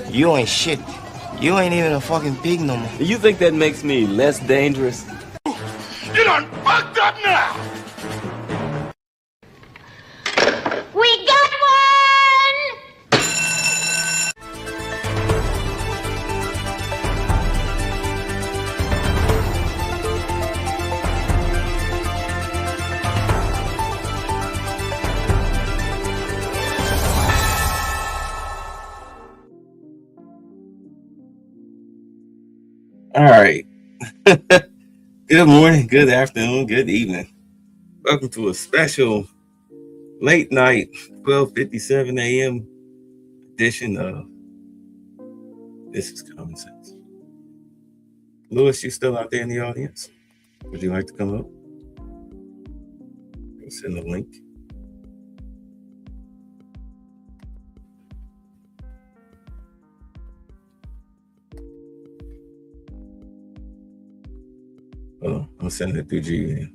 You ain't shit. You ain't even a fucking pig no more. You think that makes me less dangerous? You done fucked up now! We got one! All right. Good morning, good afternoon, good evening. Welcome to a special late night 12:57 a.m. edition of This is Common Sense. Lewis, you still out there in the audience? Would you like to come up? I'll send the link. Oh, I'm sending it through Gmail.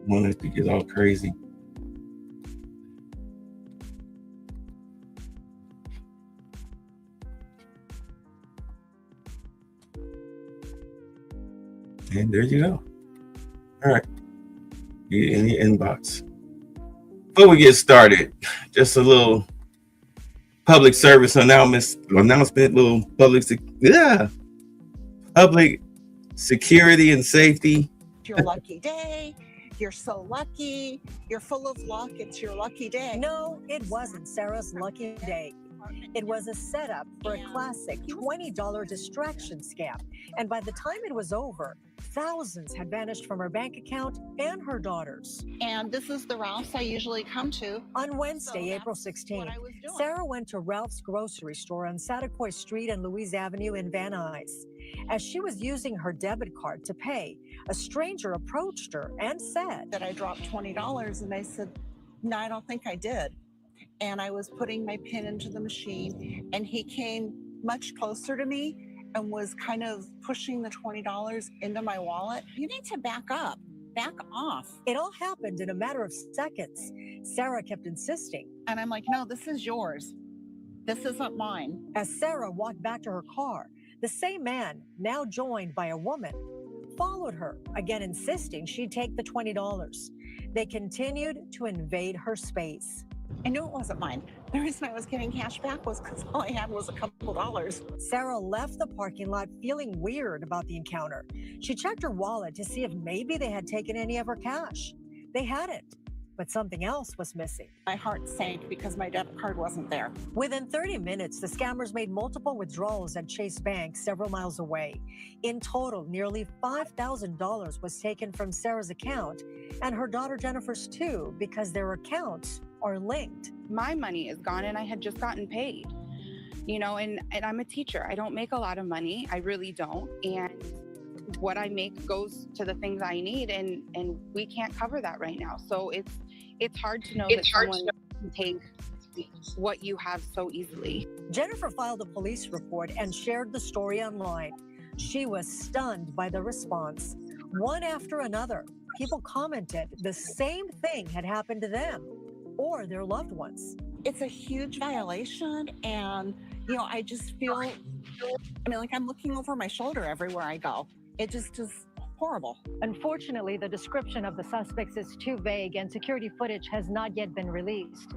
Wanted to get all crazy. And there you go. All right. Get in your inbox. Before we get started, just a little public service announcement, little public security and safety. Your lucky day. You're so lucky. You're full of luck. It's your lucky day. No, it wasn't Sarah's lucky day. It was a setup for a classic $20 distraction scam. And by the time it was over, thousands had vanished from her bank account and her daughter's. And this is the Ralph's I usually come to. On Wednesday, April 16th, Sarah went to Ralph's grocery store on Satakoy Street and Louise Avenue in Van Nuys. As she was using her debit card to pay, a stranger approached her and said that I dropped $20, and I said, no, I don't think I did. And I was putting my PIN into the machine, and he came much closer to me and was kind of pushing the $20 into my wallet. You need to back up, back off. It all happened in a matter of seconds. Sarah kept insisting. And I'm like, no, this is yours. This isn't mine. As Sarah walked back to her car, the same man, now joined by a woman, followed her, again insisting she'd take the $20. They continued to invade her space. I knew it wasn't mine. The reason I was getting cash back was because all I had was a couple dollars. Sarah left the parking lot feeling weird about the encounter. She checked her wallet to see if maybe they had taken any of her cash. They hadn't, but something else was missing. My heart sank because my debit card wasn't there. Within 30 minutes, the scammers made multiple withdrawals at Chase Bank several miles away. In total, nearly $5,000 was taken from Sarah's account and her daughter Jennifer's too, because their accounts are linked. My money is gone and I had just gotten paid, and I'm a teacher. I don't make a lot of money. I really don't. And what I make goes to the things I need, and we can't cover that right now. So it's hard to know that someone can take what you have so easily. Jennifer filed a police report and shared the story online. She was stunned by the response. One after another, people commented the same thing had happened to them or their loved ones. It's a huge violation, and I just feel, like I'm looking over my shoulder everywhere I go. It just is horrible. Unfortunately, the description of the suspects is too vague and security footage has not yet been released.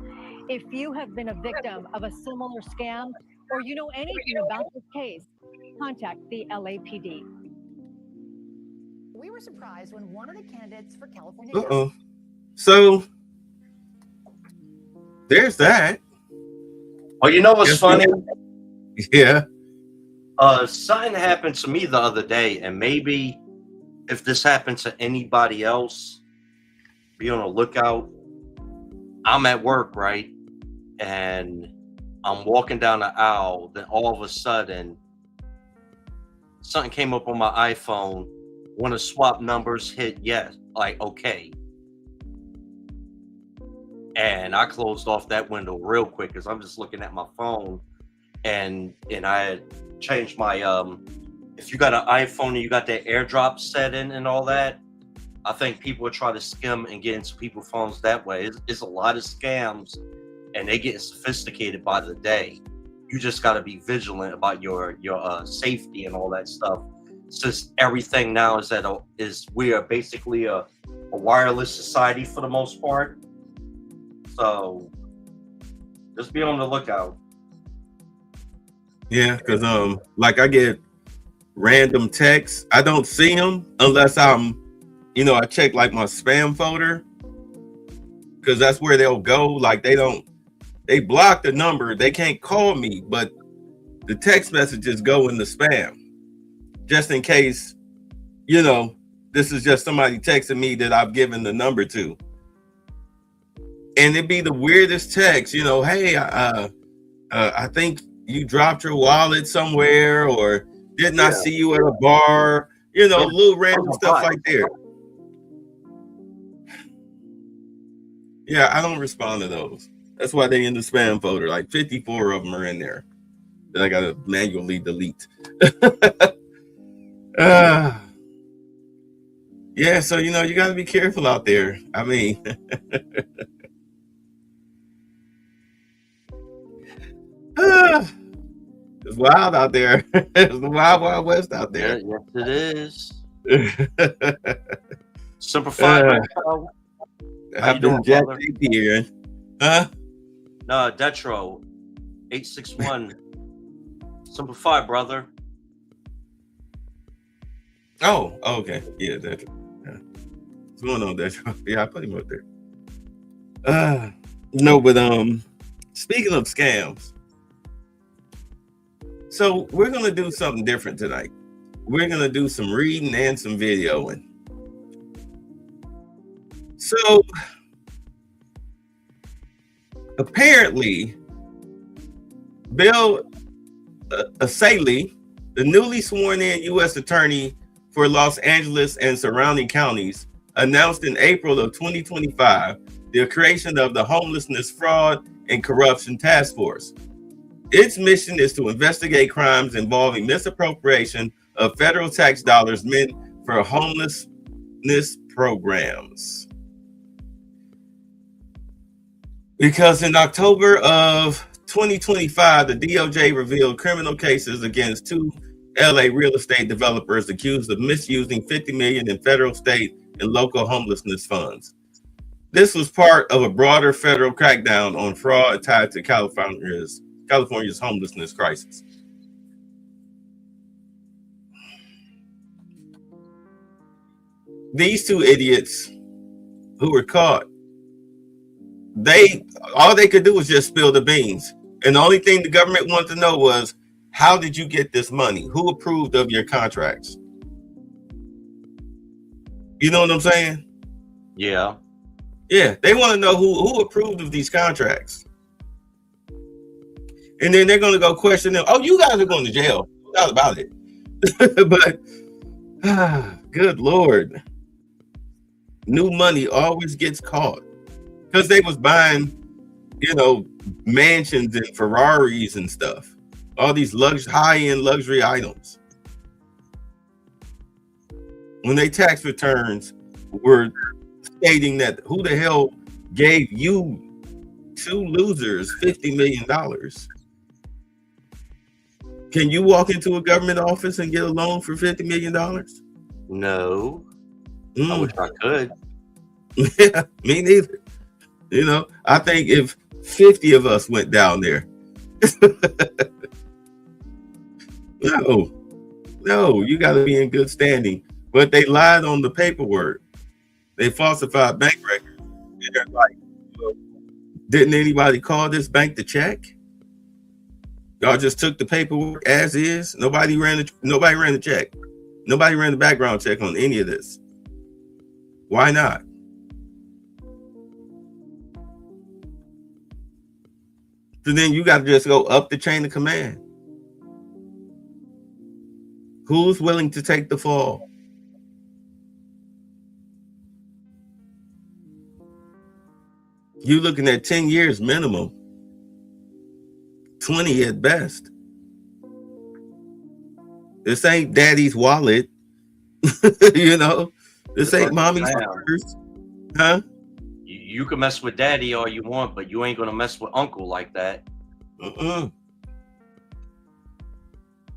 If you have been a victim of a similar scam or you know anything about this case, contact the LAPD. We were surprised when one of the candidates for California. So there's that. Oh, you know what's funny? Yeah. Something happened to me the other day, and maybe if this happened to anybody else, be on the lookout. I'm at work, right? And I'm walking down the aisle. Then all of a sudden, something came up on my iPhone. Want to swap numbers, hit yes, like okay. And I closed off that window real quick because I'm just looking at my phone, and I had changed my if you got an iPhone and you got that AirDrop setting and all that, I think people are trying to skim and get into people's phones that way. It's a lot of scams, and they get sophisticated by the day. You just got to be vigilant about your safety and all that stuff. Since everything now is we are basically a wireless society for the most part. So just be on the lookout. Yeah, because like I get random texts. I don't see them unless I check like my spam folder, because that's where they'll go. Like they block the number. They can't call me, but the text messages go in the spam, just in case, this is just somebody texting me that I've given the number to. And it'd be the weirdest text, hey, I think you dropped your wallet somewhere, or didn't I see you at a bar? Little random stuff like there. Yeah, I don't respond to those. That's why they in the spam folder. Like 54 of them are in there that I gotta manually delete. Yeah, so you gotta be careful out there. I mean, it's wild out there. It's the wild, wild west out there. Yes, it is. Simplified. I've been Jack here. Huh? No, Detro 861. Simplify, brother. Oh, okay. Yeah, Detro. Yeah. What's going on, Detro? Yeah, I put him up there. No, but speaking of scams, so we're gonna do something different tonight. We're gonna do some reading and some videoing. So apparently, Bill Asalee, the newly sworn in U.S. attorney for Los Angeles and surrounding counties, announced in April of 2025 the creation of the Homelessness Fraud and Corruption Task Force. Its mission is to investigate crimes involving misappropriation of federal tax dollars meant for homelessness programs. Because in October of 2025, the DOJ revealed criminal cases against two LA real estate developers accused of misusing $50 million in federal, state, and local homelessness funds. This was part of a broader federal crackdown on fraud tied to California's homelessness crisis. These two idiots who were caught, all they could do was just spill the beans. And the only thing the government wanted to know was, how did you get this money? Who approved of your contracts? You know what I'm saying? Yeah. Yeah, they want to know who approved of these contracts. And then they're going to go question them. Oh, you guys are going to jail. No doubt about it. But, good Lord. New money always gets caught. Because they was buying, mansions and Ferraris and stuff. All these high-end luxury items. When they tax returns were stating that who the hell gave you two losers $50 million? Can you walk into a government office and get a loan for $50 million? No. I wish I could. Yeah, me neither. I think if 50 of us went down there. No, you got to be in good standing. But they lied on the paperwork. They falsified bank records. And they're like, didn't anybody call this bank to check? Y'all just took the paperwork as is. Nobody ran the check. Nobody ran the background check on any of this. Why not? So then you got to just go up the chain of command. Who's willing to take the fall? You're looking at 10 years minimum, 20 at best. This ain't daddy's wallet. This ain't mommy's Now, first. Huh? You can mess with daddy all you want, but you ain't gonna mess with uncle like that.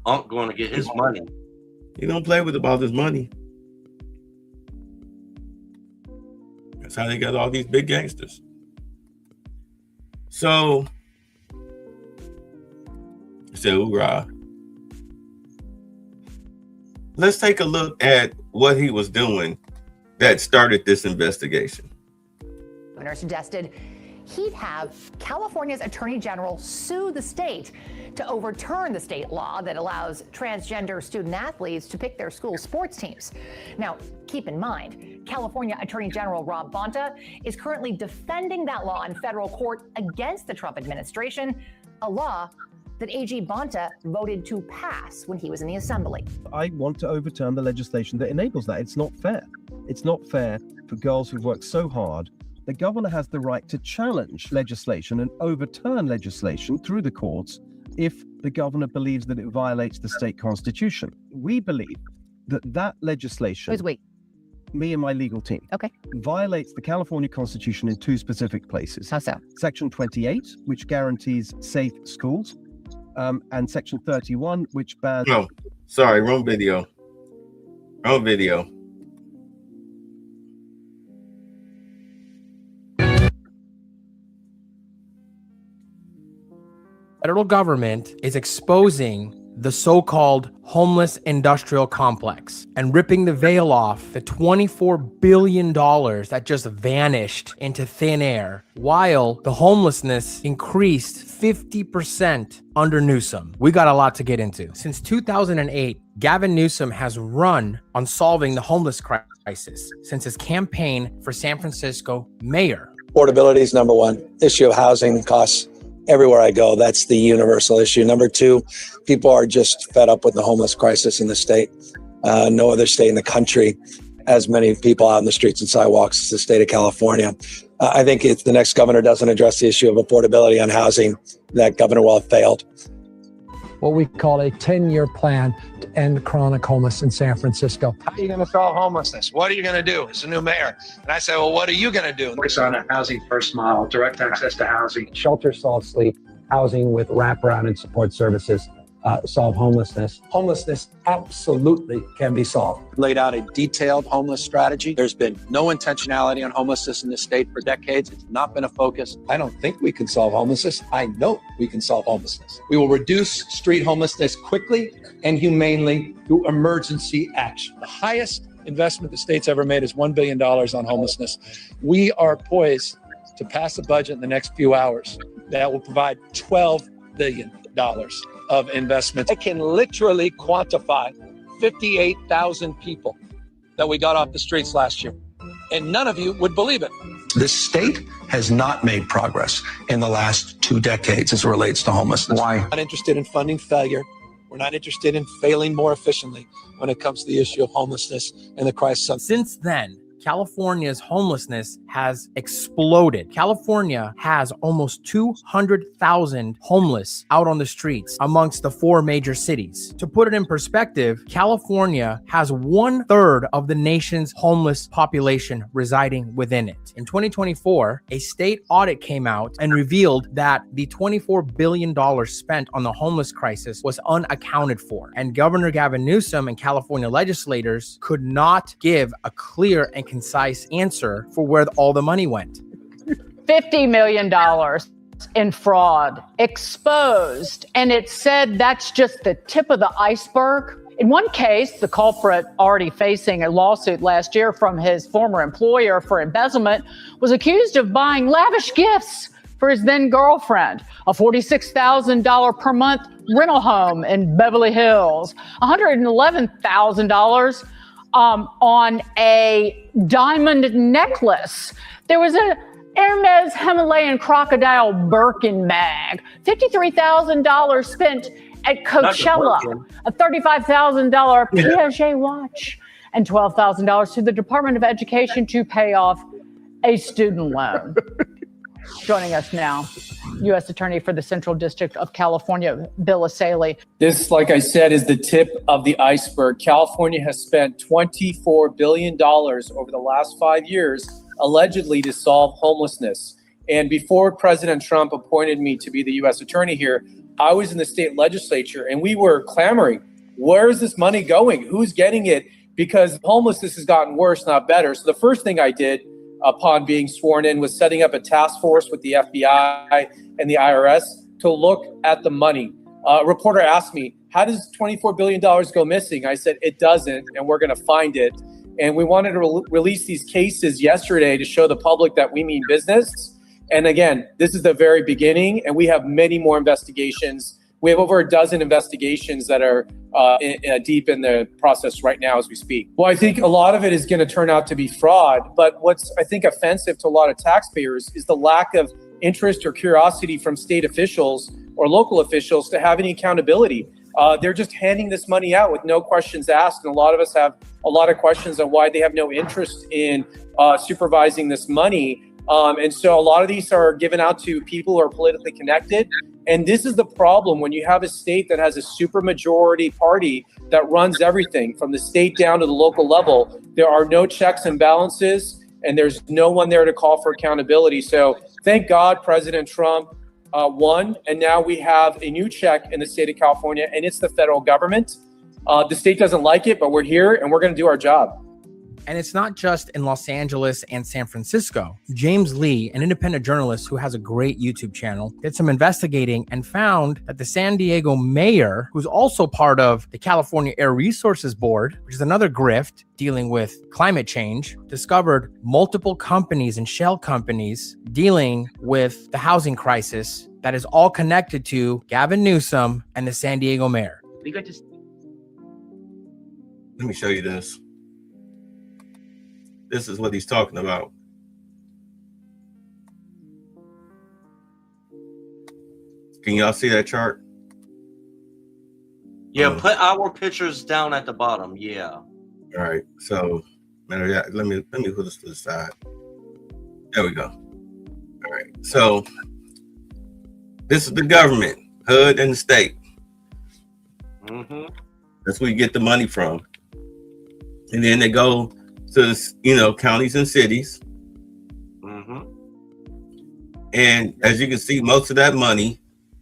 Unc gonna get his money. He don't play with about his money. That's how they got all these big gangsters. So, I said, hoorah. Let's take a look at what he was doing that started this investigation. Governor suggested he'd have California's Attorney General sue the state to overturn the state law that allows transgender student athletes to pick their school sports teams. Now, keep in mind, California Attorney General Rob Bonta is currently defending that law in federal court against the Trump administration, a law that AG Bonta voted to pass when he was in the assembly. I want to overturn the legislation that enables that. It's not fair. It's not fair for girls who've worked so hard. The governor has the right to challenge legislation and overturn legislation through the courts if the governor believes that it violates the state constitution. We believe that that legislation, Who's we? me and my legal team, Okay. violates the California Constitution in two specific places. How so? Section 28, which guarantees safe schools, and Section 31, which bans... No, sorry, wrong video. Wrong video. Federal government is exposing the so-called homeless industrial complex and ripping the veil off the $24 billion that just vanished into thin air, while the homelessness increased 50% under Newsom. We got a lot to get into. Since 2008, Gavin Newsom has run on solving the homeless crisis since his campaign for San Francisco mayor. Affordability is number one. Issue of housing costs everywhere I go. That's the universal issue. Number two, people are just fed up with the homeless crisis in the state. No other state in the country has many people out in the streets and sidewalks as the state of California. I think if the next governor doesn't address the issue of affordability on housing, that governor will have failed. What we call a 10-year plan to end chronic homelessness in San Francisco. How are you going to solve homelessness? What are you going to do as a new mayor? And I say, well, what are you going to do? Focus on a housing first model, direct access to housing, shelter, salt, sleep, housing with wraparound and support services, solve homelessness. Homelessness absolutely can be solved. Laid out a detailed homeless strategy. There's been no intentionality on homelessness in this state for decades. It's not been a focus. I don't think we can solve homelessness. I know we can solve homelessness. We will reduce street homelessness quickly and humanely through emergency action. The highest investment the state's ever made is $1 billion on homelessness. We are poised to pass a budget in the next few hours that will provide $12 billion of investments. I can literally quantify 58,000 people that we got off the streets last year, and none of you would believe it. This state has not made progress in the last 2 decades as it relates to homelessness. Why? We're not interested in funding failure. We're not interested in failing more efficiently when it comes to the issue of homelessness and the crisis. Since then, California's homelessness has exploded. California has almost 200,000 homeless out on the streets amongst the 4 major cities. To put it in perspective, California has 1/3 of the nation's homeless population residing within it. In 2024, a state audit came out and revealed that the $24 billion spent on the homeless crisis was unaccounted for. And Governor Gavin Newsom and California legislators could not give a clear and concise answer for where all the money went. $50 million in fraud exposed. And it said that's just the tip of the iceberg. In one case, the culprit, already facing a lawsuit last year from his former employer for embezzlement, was accused of buying lavish gifts for his then girlfriend, a $46,000 per month rental home in Beverly Hills, $111,000 on a diamond necklace. There was a Hermes Himalayan crocodile Birkin bag, $53,000 spent at Coachella, a $35,000 Piaget watch, and $12,000 to the Department of Education to pay off a student loan. Joining us now, U.S. Attorney for the Central District of California, Bill Asaley. This, like I said, is the tip of the iceberg. California has spent $24 billion over the last 5 years, allegedly, to solve homelessness. And before President Trump appointed me to be the U.S. Attorney here, I was in the state legislature and we were clamoring, where is this money going? Who's getting it? Because homelessness has gotten worse, not better. So the first thing I did upon being sworn in was setting up a task force with the FBI and the IRS to look at the money. A reporter asked me, how does $24 billion go missing? I said, it doesn't, and we're going to find it. And we wanted to release these cases yesterday to show the public that we mean business. And again, this is the very beginning, and we have many more investigations. We have over a dozen investigations that are deep in the process right now as we speak. Well, I think a lot of it is going to turn out to be fraud. But what's, I think, offensive to a lot of taxpayers is the lack of interest or curiosity from state officials or local officials to have any accountability. They're just handing this money out with no questions asked. And a lot of us have a lot of questions on why they have no interest in supervising this money. And so a lot of these are given out to people who are politically connected. And this is the problem when you have a state that has a supermajority party that runs everything from the state down to the local level. There are no checks and balances, and there's no one there to call for accountability. So thank God President Trump won, and now we have a new check in the state of California, and it's the federal government. The state doesn't like it, but we're here, and we're going to do our job. And it's not just in Los Angeles and San Francisco. James Lee, an independent journalist who has a great YouTube channel, did some investigating and found that the San Diego mayor, who's also part of the California Air Resources Board, which is another grift dealing with climate change, discovered multiple companies and shell companies dealing with the housing crisis that is all connected to Gavin Newsom and the San Diego mayor. Let me show you this. This is what he's talking about. Can y'all see that chart? Yeah, put our pictures down at the bottom. Yeah. All right. So, let me put this to the side. There we go. All right. So, this is the government, HUD, and the state. Mm-hmm. That's where you get the money from, and then they go to counties and cities. Mm-hmm. And as you can see, most of that money,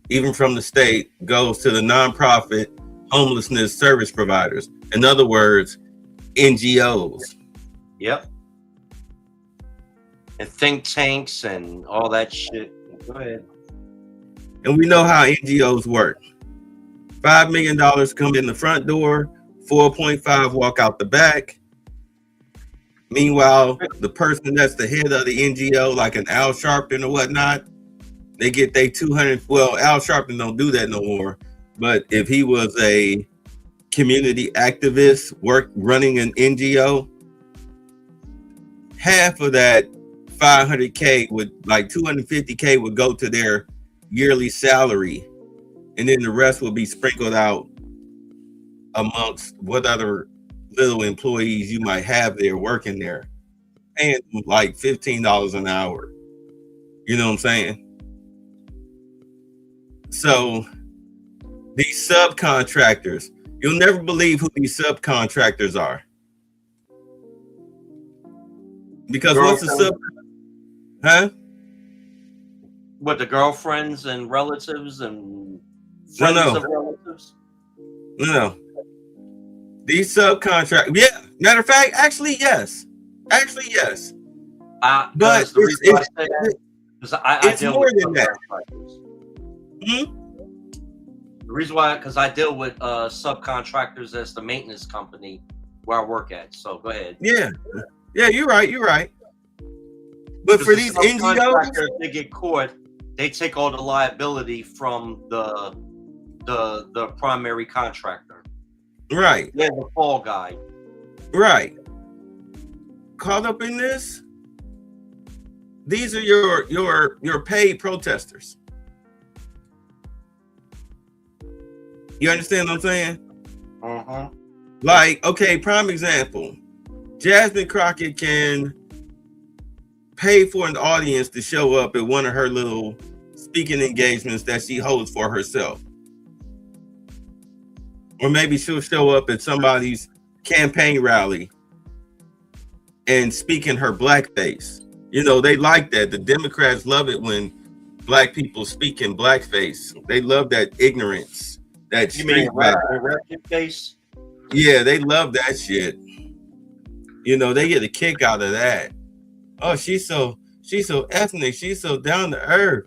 even from the state, goes to the nonprofit homelessness service providers. In other words, NGOs. Yep. And think tanks and all that shit. Go ahead. And we know how NGOs work. $5 million come in the front door, 4.5 walk out the back. Meanwhile, the person that's the head of the NGO, like an Al Sharpton or whatnot, they get their 200. Well, Al Sharpton don't do that no more. But if he was a community activist running an NGO, half of that 500K would, like 250K would go to their yearly salary. And then the rest will be sprinkled out amongst what other little employees you might have there working there, paying them like $15 an hour. You know what I'm saying? So these subcontractors, you'll never believe who these subcontractors are. Because what's a sub? Huh? What, the girlfriends and relatives and friends of relatives? No. These subcontractors, yeah. Matter of fact, actually, yes. But it's more than that. The reason why, because I deal with subcontractors as the maintenance company where I work at. So go ahead. Yeah, you're right. But for these NGOs, if they get caught, they take all the liability from the primary contractor. Right. Yeah, the fall guy. Right. Caught up in this? These are your paid protesters. You understand what I'm saying? Uh-huh. Like, okay, prime example. Jasmine Crockett can pay for an audience to show up at one of her little speaking engagements that she holds for herself. Or maybe she'll show up at somebody's campaign rally and speak in her blackface. You know, they like that. The Democrats love it when black people speak in blackface. They love that ignorance, that You mean street vibe. rap face? Yeah, they love that shit. You know, they get a kick out of that. Oh, she's so ethnic. She's so down to earth.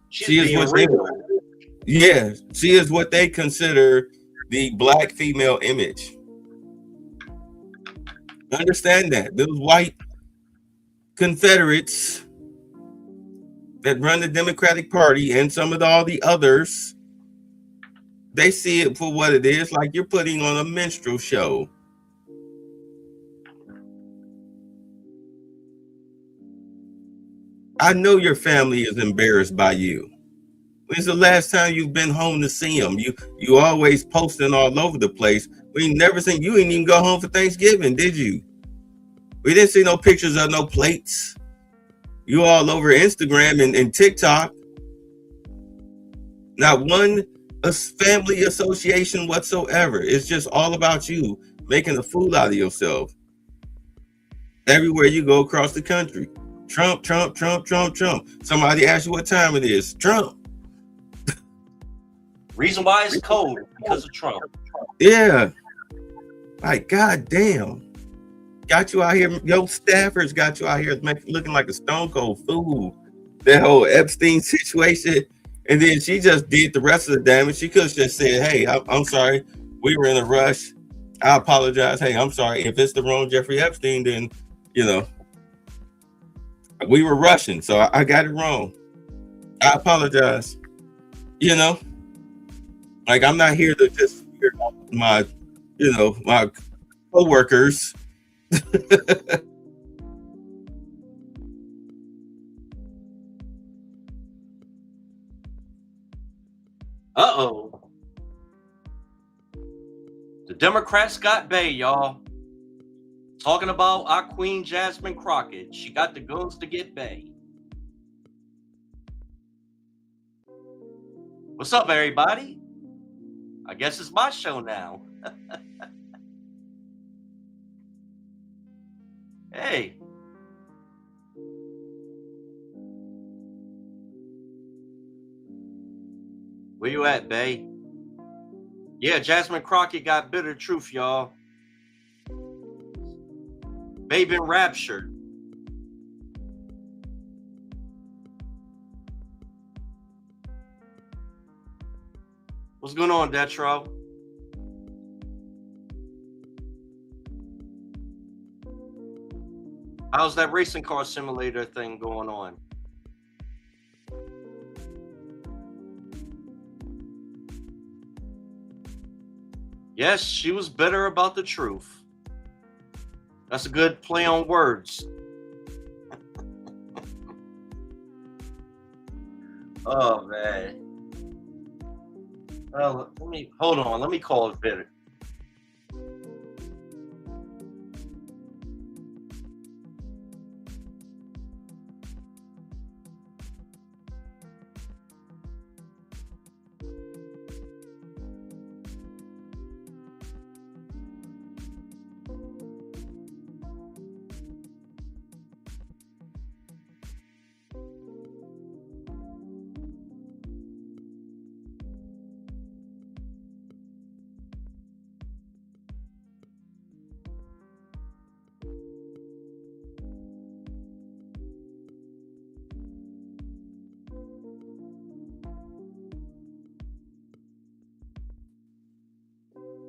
She is what they, yeah, she is what they consider the black female image. Understand that those white Confederates that run the Democratic Party and some of all the others, they see it for what it is, like you're putting on a minstrel show. I know your family is embarrassed by you. When's the last time you've been home to see them? You always posting all over the place. We never seen you. Ain't even go home for Thanksgiving, did you? We didn't see no pictures of no plates. You all over Instagram and TikTok. Not one family association whatsoever. It's just all about you making a fool out of yourself. Everywhere you go across the country. Trump, Trump, Trump, Trump, Trump. Somebody asks you what time it is. Trump. Reason why it's cold, because of Trump. Yeah. Like, goddamn. Got you out here. Your staffers got you out here looking like a stone cold fool. That whole Epstein situation. And then she just did the rest of the damage. She could have just said, hey, I'm sorry. We were in a rush. I apologize. Hey, I'm sorry. If it's the wrong Jeffrey Epstein, then, you know, we were rushing. So I got it wrong. I apologize. You know, like I'm not here to just hear my, you know, my co-workers. Uh-oh. The Democrats got Bay, y'all. Talking about our Queen Jasmine Crockett. She got the guns to get Bay. What's up, everybody? I guess it's my show now. Hey. Where you at, Bay? Yeah, Jasmine Crockett got bitter truth, y'all. Bay been raptured. What's going on, Detro? How's that racing car simulator thing going on? Yes, she was bitter about the truth. That's a good play on words. Oh, man. Well, hold on. Let me call it bitter.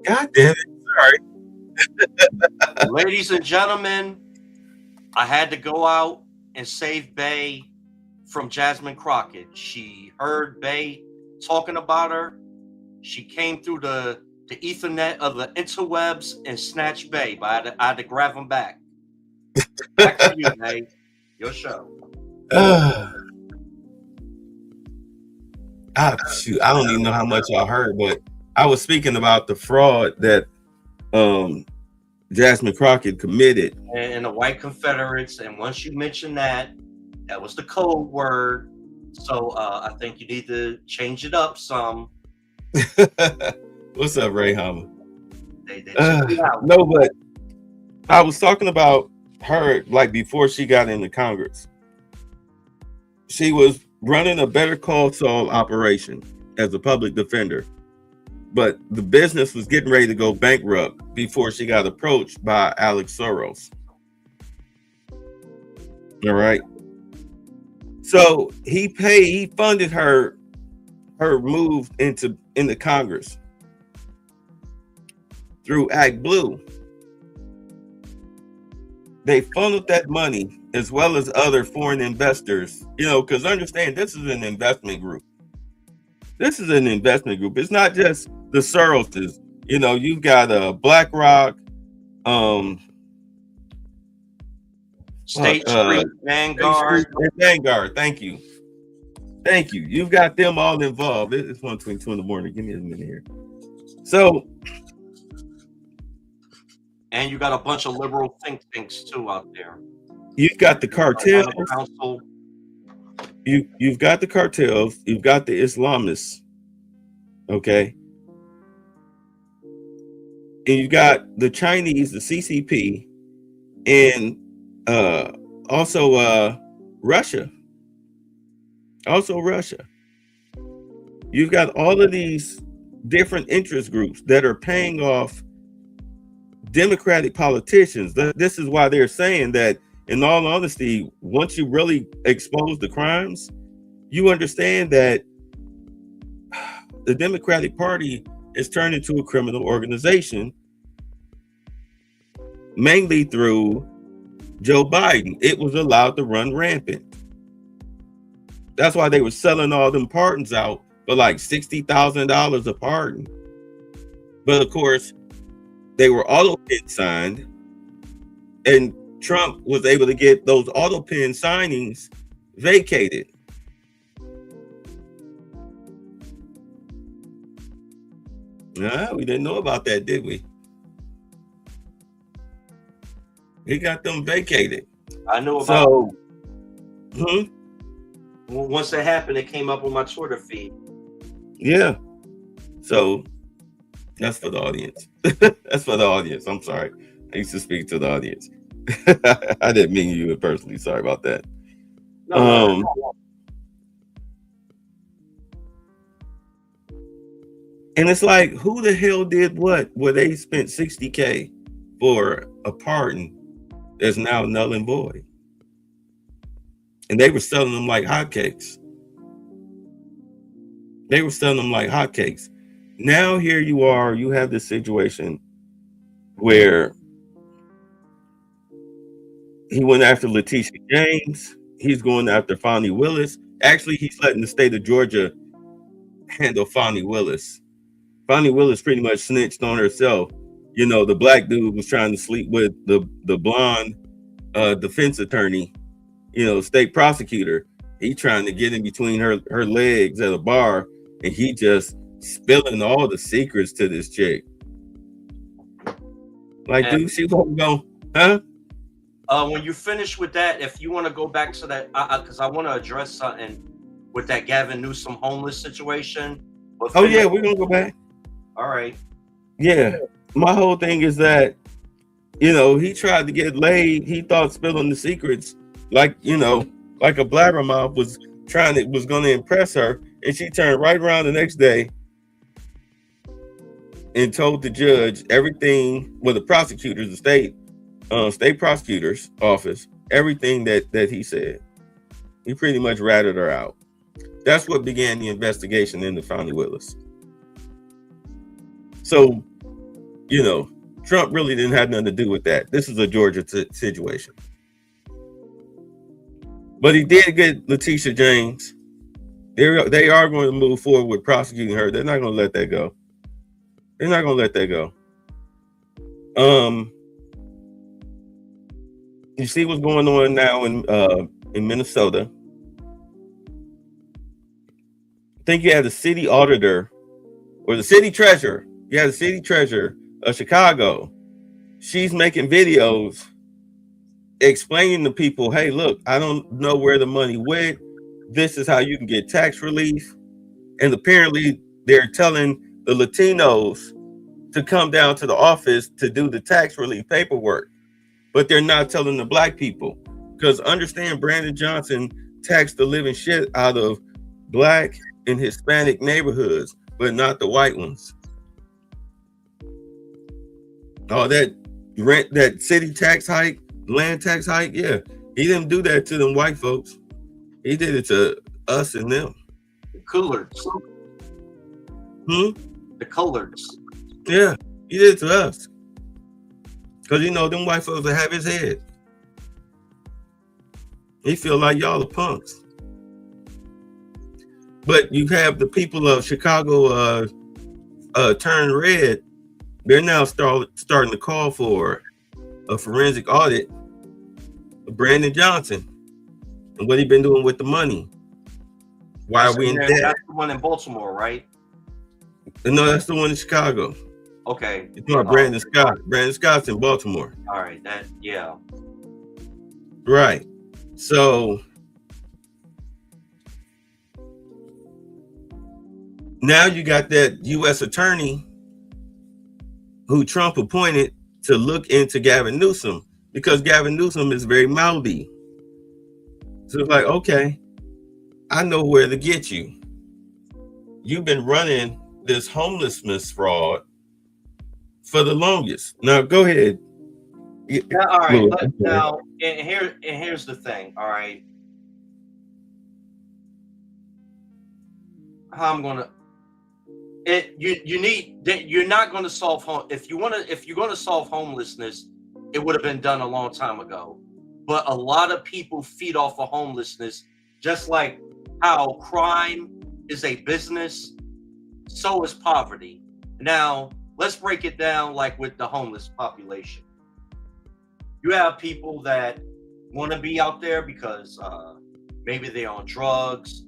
God damn it. Sorry. Ladies and gentlemen, I had to go out and save Bay from Jasmine Crockett. She heard Bay talking about her. She came through the Ethernet of the interwebs and snatched Bay, but I had to grab him back. Back to you, Bay. Your show. Shoot, I don't even know how much y'all heard, but I was speaking about the fraud that Jasmine Crockett committed. And the white Confederates. And once you mention that, that was the code word. So I think you need to change it up some. What's up, Ray Hama? They took it out. No, but I was talking about her like before she got into Congress. She was running a Better Call Saul operation as a public defender, but the business was getting ready to go bankrupt before she got approached by Alex Soros. All right. So he funded her move into Congress through Act Blue. They funneled that money as well as other foreign investors, because understand this is an investment group. This is an investment group. It's not just the Soroses. You've got BlackRock, State Street, Vanguard. Vanguard. Thank you. You've got them all involved. It's 1:22 in the morning. Give me a minute here. So, and you got a bunch of liberal think tanks too out there. You've got the cartels. You've got the cartels. You've got the Islamists. Okay. And you've got the Chinese, the CCP, and also Russia. You've got all of these different interest groups that are paying off Democratic politicians. This is why they're saying that, in all honesty, once you really expose the crimes, you understand that the Democratic Party is turned into a criminal organization, mainly through Joe Biden. It was allowed to run rampant. That's why they were selling all them pardons out for like $60,000 a pardon. But of course, they were auto pen signed, and Trump was able to get those auto pen signings vacated. We didn't know about that, did we? He got them vacated. I know about it. Once that happened, it came up on my Twitter feed. Yeah. So that's for the audience. That's for the audience. I'm sorry. I used to speak to the audience. I didn't mean you personally. Sorry about that. No. And it's like, who the hell did what? Where they spent $60K for a pardon that's now null and void. And they were selling them like hotcakes. Now here you are, you have this situation where he went after Letitia James. He's going after Fani Willis. Actually, he's letting the state of Georgia handle Fani Willis. Fani Willis pretty much snitched on herself. The black dude was trying to sleep with the blonde defense attorney, state prosecutor. He trying to get in between her legs at a bar, and he just spilling all the secrets to this chick. Like, dude, she won't go, huh? When you finish with that, if you want to go back to that, because I want to address something with that Gavin Newsom homeless situation. Oh yeah, we're gonna go back. All right. Yeah, my whole thing is that, he tried to get laid. He thought spilling the secrets, like a blabbermouth was going to impress her, and she turned right around the next day and told the judge everything. Well, the prosecutors, the state prosecutor's office, everything that he said. He pretty much ratted her out. That's what began the investigation into Fani Willis. So, Trump really didn't have nothing to do with that. This is a Georgia situation. But he did get Letitia James. They are going to move forward with prosecuting her. They're not going to let that go. You see what's going on now in Minnesota. I think you have the city auditor or the city treasurer. You have the city treasurer of Chicago she's making videos explaining to people, hey, look, I don't know where the money went. This is how you can get tax relief. And apparently they're telling the Latinos to come down to the office to do the tax relief paperwork, but they're not telling the black people. Because understand, Brandon Johnson taxed the living shit out of black and Hispanic neighborhoods, but not the white ones. Oh, that rent, that city tax hike, land tax hike, yeah. He didn't do that to them white folks. He did it to us and them. The coloreds. The coloreds. Yeah, he did it to us. Because, you know, them white folks that have his head. He feel like y'all are punks. But you have the people of Chicago turn red. They're now starting to call for a forensic audit of Brandon Johnson and what he been doing with the money. Why are we in debt? That's the one in Baltimore, right? No, that's the one in Chicago. Okay. It's not Brandon Scott. Brandon Scott's in Baltimore. All right. Yeah. Right. So now you got that U.S. attorney who Trump appointed to look into Gavin Newsom, because Gavin Newsom is very mouthy. So it's like, okay, I know where to get you. You've been running this homelessness fraud for the longest. Now go ahead. Yeah, all right. But now, and here's the thing. All right. How I'm gonna. You're not going to solve if you're going to solve homelessness, it would have been done a long time ago. But a lot of people feed off of homelessness, just like how crime is a business, so is poverty. Now, let's break it down like with the homeless population. You have people that want to be out there because maybe they're on drugs,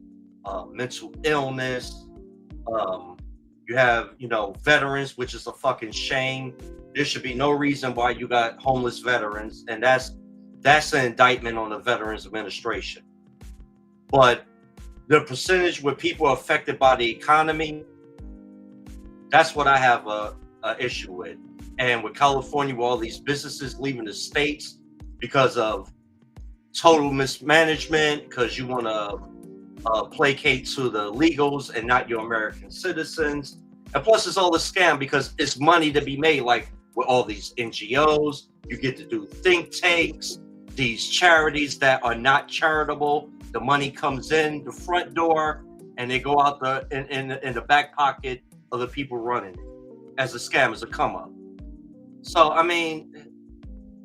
mental illness. You have, veterans, which is a fucking shame. There should be no reason why you got homeless veterans, and that's an indictment on the Veterans Administration. But the percentage where people are affected by the economy, that's what I have a issue with. And with California, with all these businesses leaving the states because of total mismanagement, because you want to placate to the illegals and not your American citizens. And plus it's all a scam because it's money to be made, like with all these NGOs. You get to do think tanks, these charities that are not charitable. The money comes in the front door and they go out in the back pocket of the people running it as a scam, as a come up. So, I mean,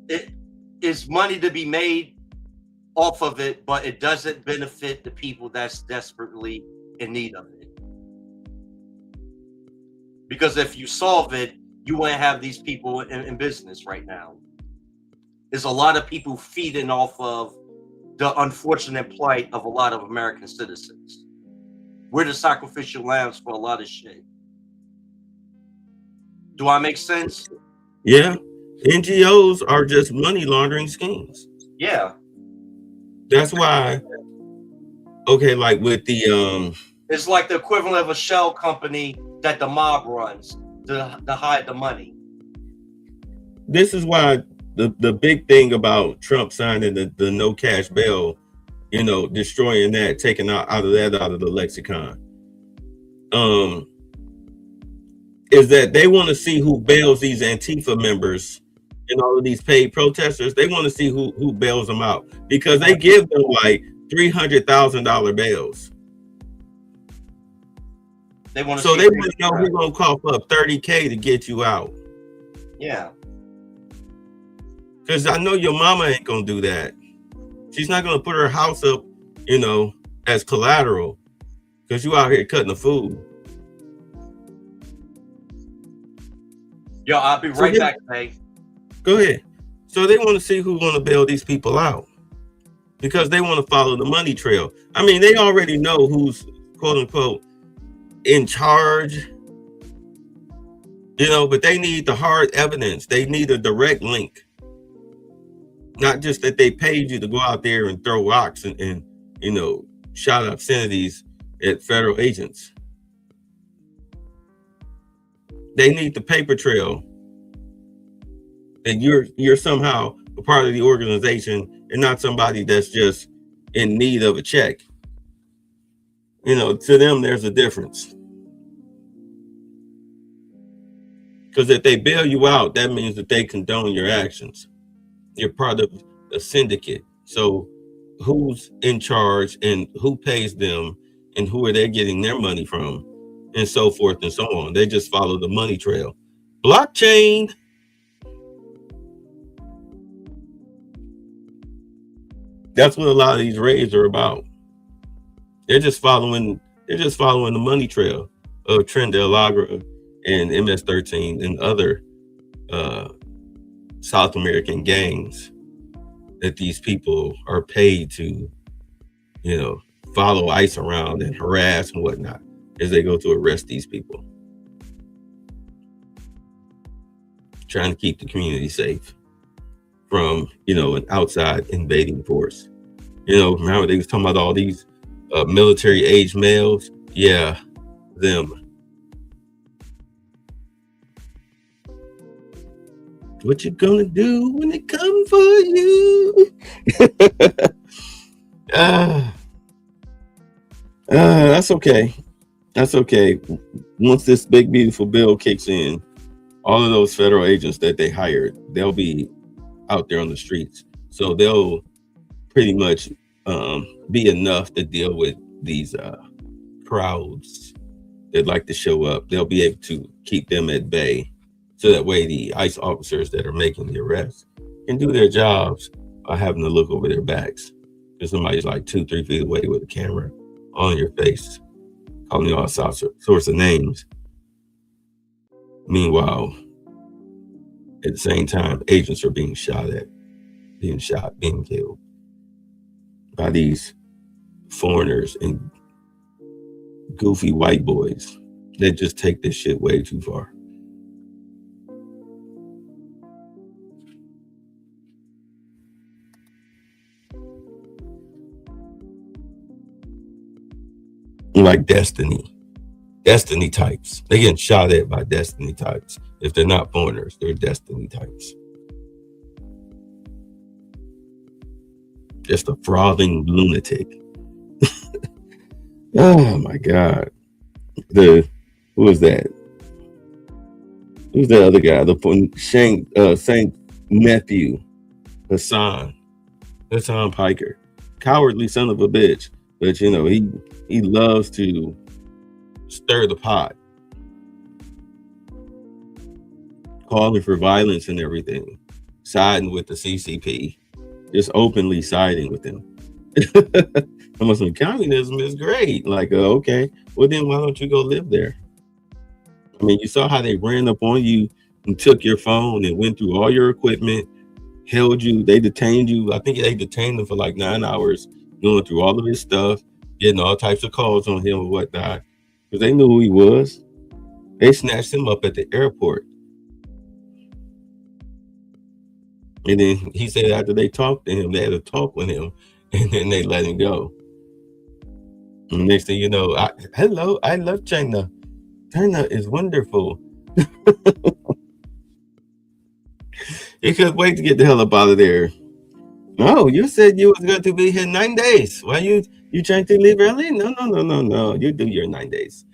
it is money to be made off of it, but it doesn't benefit the people that's desperately in need of it. Because if you solve it, you wouldn't have these people in business right now. There's a lot of people feeding off of the unfortunate plight of a lot of American citizens. We're the sacrificial lambs for a lot of shit. Do I make sense? Yeah. NGOs are just money laundering schemes. Yeah. That's why, okay, like with the it's like the equivalent of a shell company that the mob runs to hide the money. This is why the big thing about Trump signing the no cash bail, destroying that, taking out of the lexicon, is that they want to see who bails these Antifa members and all of these paid protesters. They want to see who bails them out, because they give them like $300,000 bails. They want to know who's gonna cough up $30K to get you out. Yeah. Because I know your mama ain't gonna do that. She's not gonna put her house up, as collateral, because you out here cutting the food. Yo, I'll be right back, Pay. Go ahead. So they want to see who's gonna bail these people out, because they want to follow the money trail. I mean, they already know who's quote unquote in charge You know, but they need the hard evidence. They need a direct link. Not just that they paid you to go out there and throw rocks and you know, shout obscenities at federal agents. They need the paper trail that you're somehow a part of the organization and not somebody that's just in need of a check. You know, to them, there's a difference. Because if they bail you out, that means that they condone your actions. You're part of a syndicate. So who's in charge and who pays them and who are they getting their money from and so forth and so on. They just follow the money trail. Blockchain. That's what a lot of these raids are about. They're just following the money trail of Tren de Lagra and MS-13 and other South American gangs that these people are paid to, you know, follow ICE around and harass and whatnot as they go to arrest these people. Trying to keep the community safe from, you know, an outside invading force. You know, remember they was talking about all these military age males? Yeah, them. What you gonna do when they come for you? That's okay. That's okay. Once this big beautiful bill kicks in, all of those federal agents that they hired, they'll be out there on the streets. So they'll pretty much be enough to deal with these crowds that like to show up. They'll be able to keep them at bay. So that way the ICE officers that are making the arrests can do their jobs by having to look over their backs. If somebody's like 2-3 feet away with a camera on your face, calling you all sorts of names. Meanwhile, at the same time, agents are being shot, being killed by these foreigners and goofy white boys that just take this shit way too far. Like Destiny types. They getting shot at by Destiny types. If they're not foreigners, they're Destiny types. Just a frothing lunatic. Oh my God. Who was that? Who's the other guy? The Saint nephew, Hassan Piker. Cowardly son of a bitch. But you know, he loves to stir the pot, calling for violence and everything, siding with the CCP, just openly siding with them. Muslim communism is great. Like, okay, well then why don't you go live there? I mean, you saw how they ran up on you and took your phone and went through all your equipment, held you, they detained you. I think they detained him for like 9 hours, going through all of his stuff, getting all types of calls on him and whatnot, because they knew who he was. They snatched him up at the airport. And then he said after they talked to him, they had a talk with him, and then they let him go. And next thing you know, hello, I love China. China is wonderful. You couldn't wait to get the hell up out of there. No, you said you was going to be here 9 days. Why you trying to leave early? No. You do your 9 days.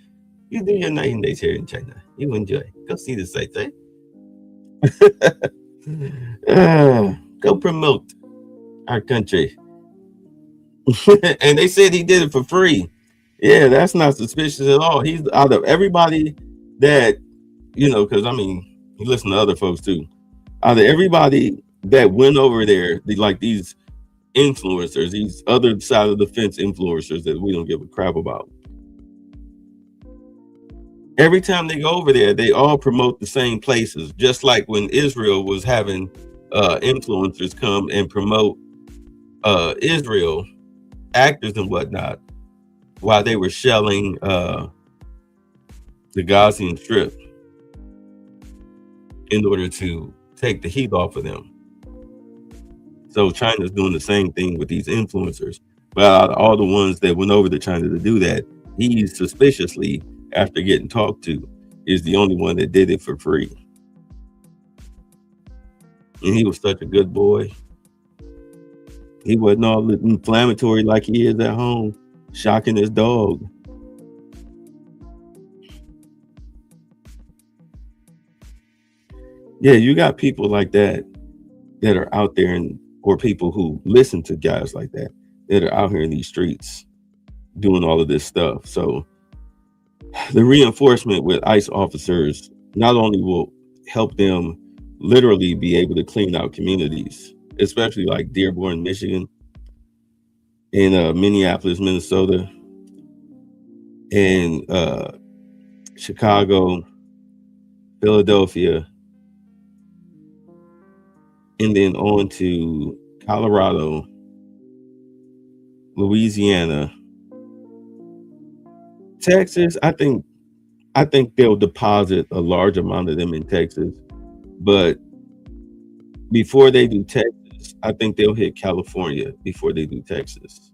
You do your 9 days here in China. You enjoy. Go see the sights, eh? Go promote our country. And they said he did it for free. Yeah, that's not suspicious at all. He's out of everybody that, you know, because I mean, you listen to other folks too. Out of everybody that went over there, like these influencers, these other side of the fence influencers that we don't give a crap about. Every time they go over there, they all promote the same places. Just like when Israel was having influencers come and promote Israel, actors and whatnot, while they were shelling the Gazian Strip. in order to take the heat off of them. So China's doing the same thing with these influencers. But out of all the ones that went over to China to do that, he suspiciously, after getting talked to, is the only one that did it for free. And he was such a good boy. He wasn't all inflammatory like he is at home, shocking his dog. Yeah, you got people like that that are out there, and or people who listen to guys like that are out here in these streets doing all of this stuff. So the reinforcement with ICE officers not only will help them literally be able to clean out communities, especially like Dearborn, Michigan, and Minneapolis, Minnesota, and Chicago, Philadelphia, and then on to Colorado, Louisiana, Texas. I think they'll deposit a large amount of them in Texas, but before they do Texas, I think they'll hit California before they do Texas.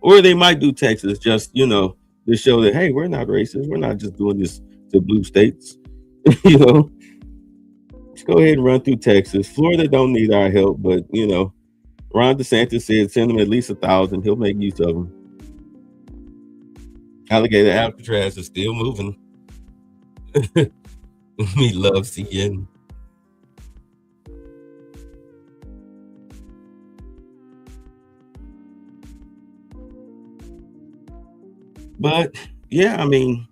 Or they might do Texas just, to show that, hey, we're not racist. We're not just doing this to blue states. Let's go ahead and run through Texas. Florida don't need our help, but, Ron DeSantis said send them at least 1,000. He'll make use of them. Alligator Alcatraz is still moving. We love seeing. But yeah, I mean,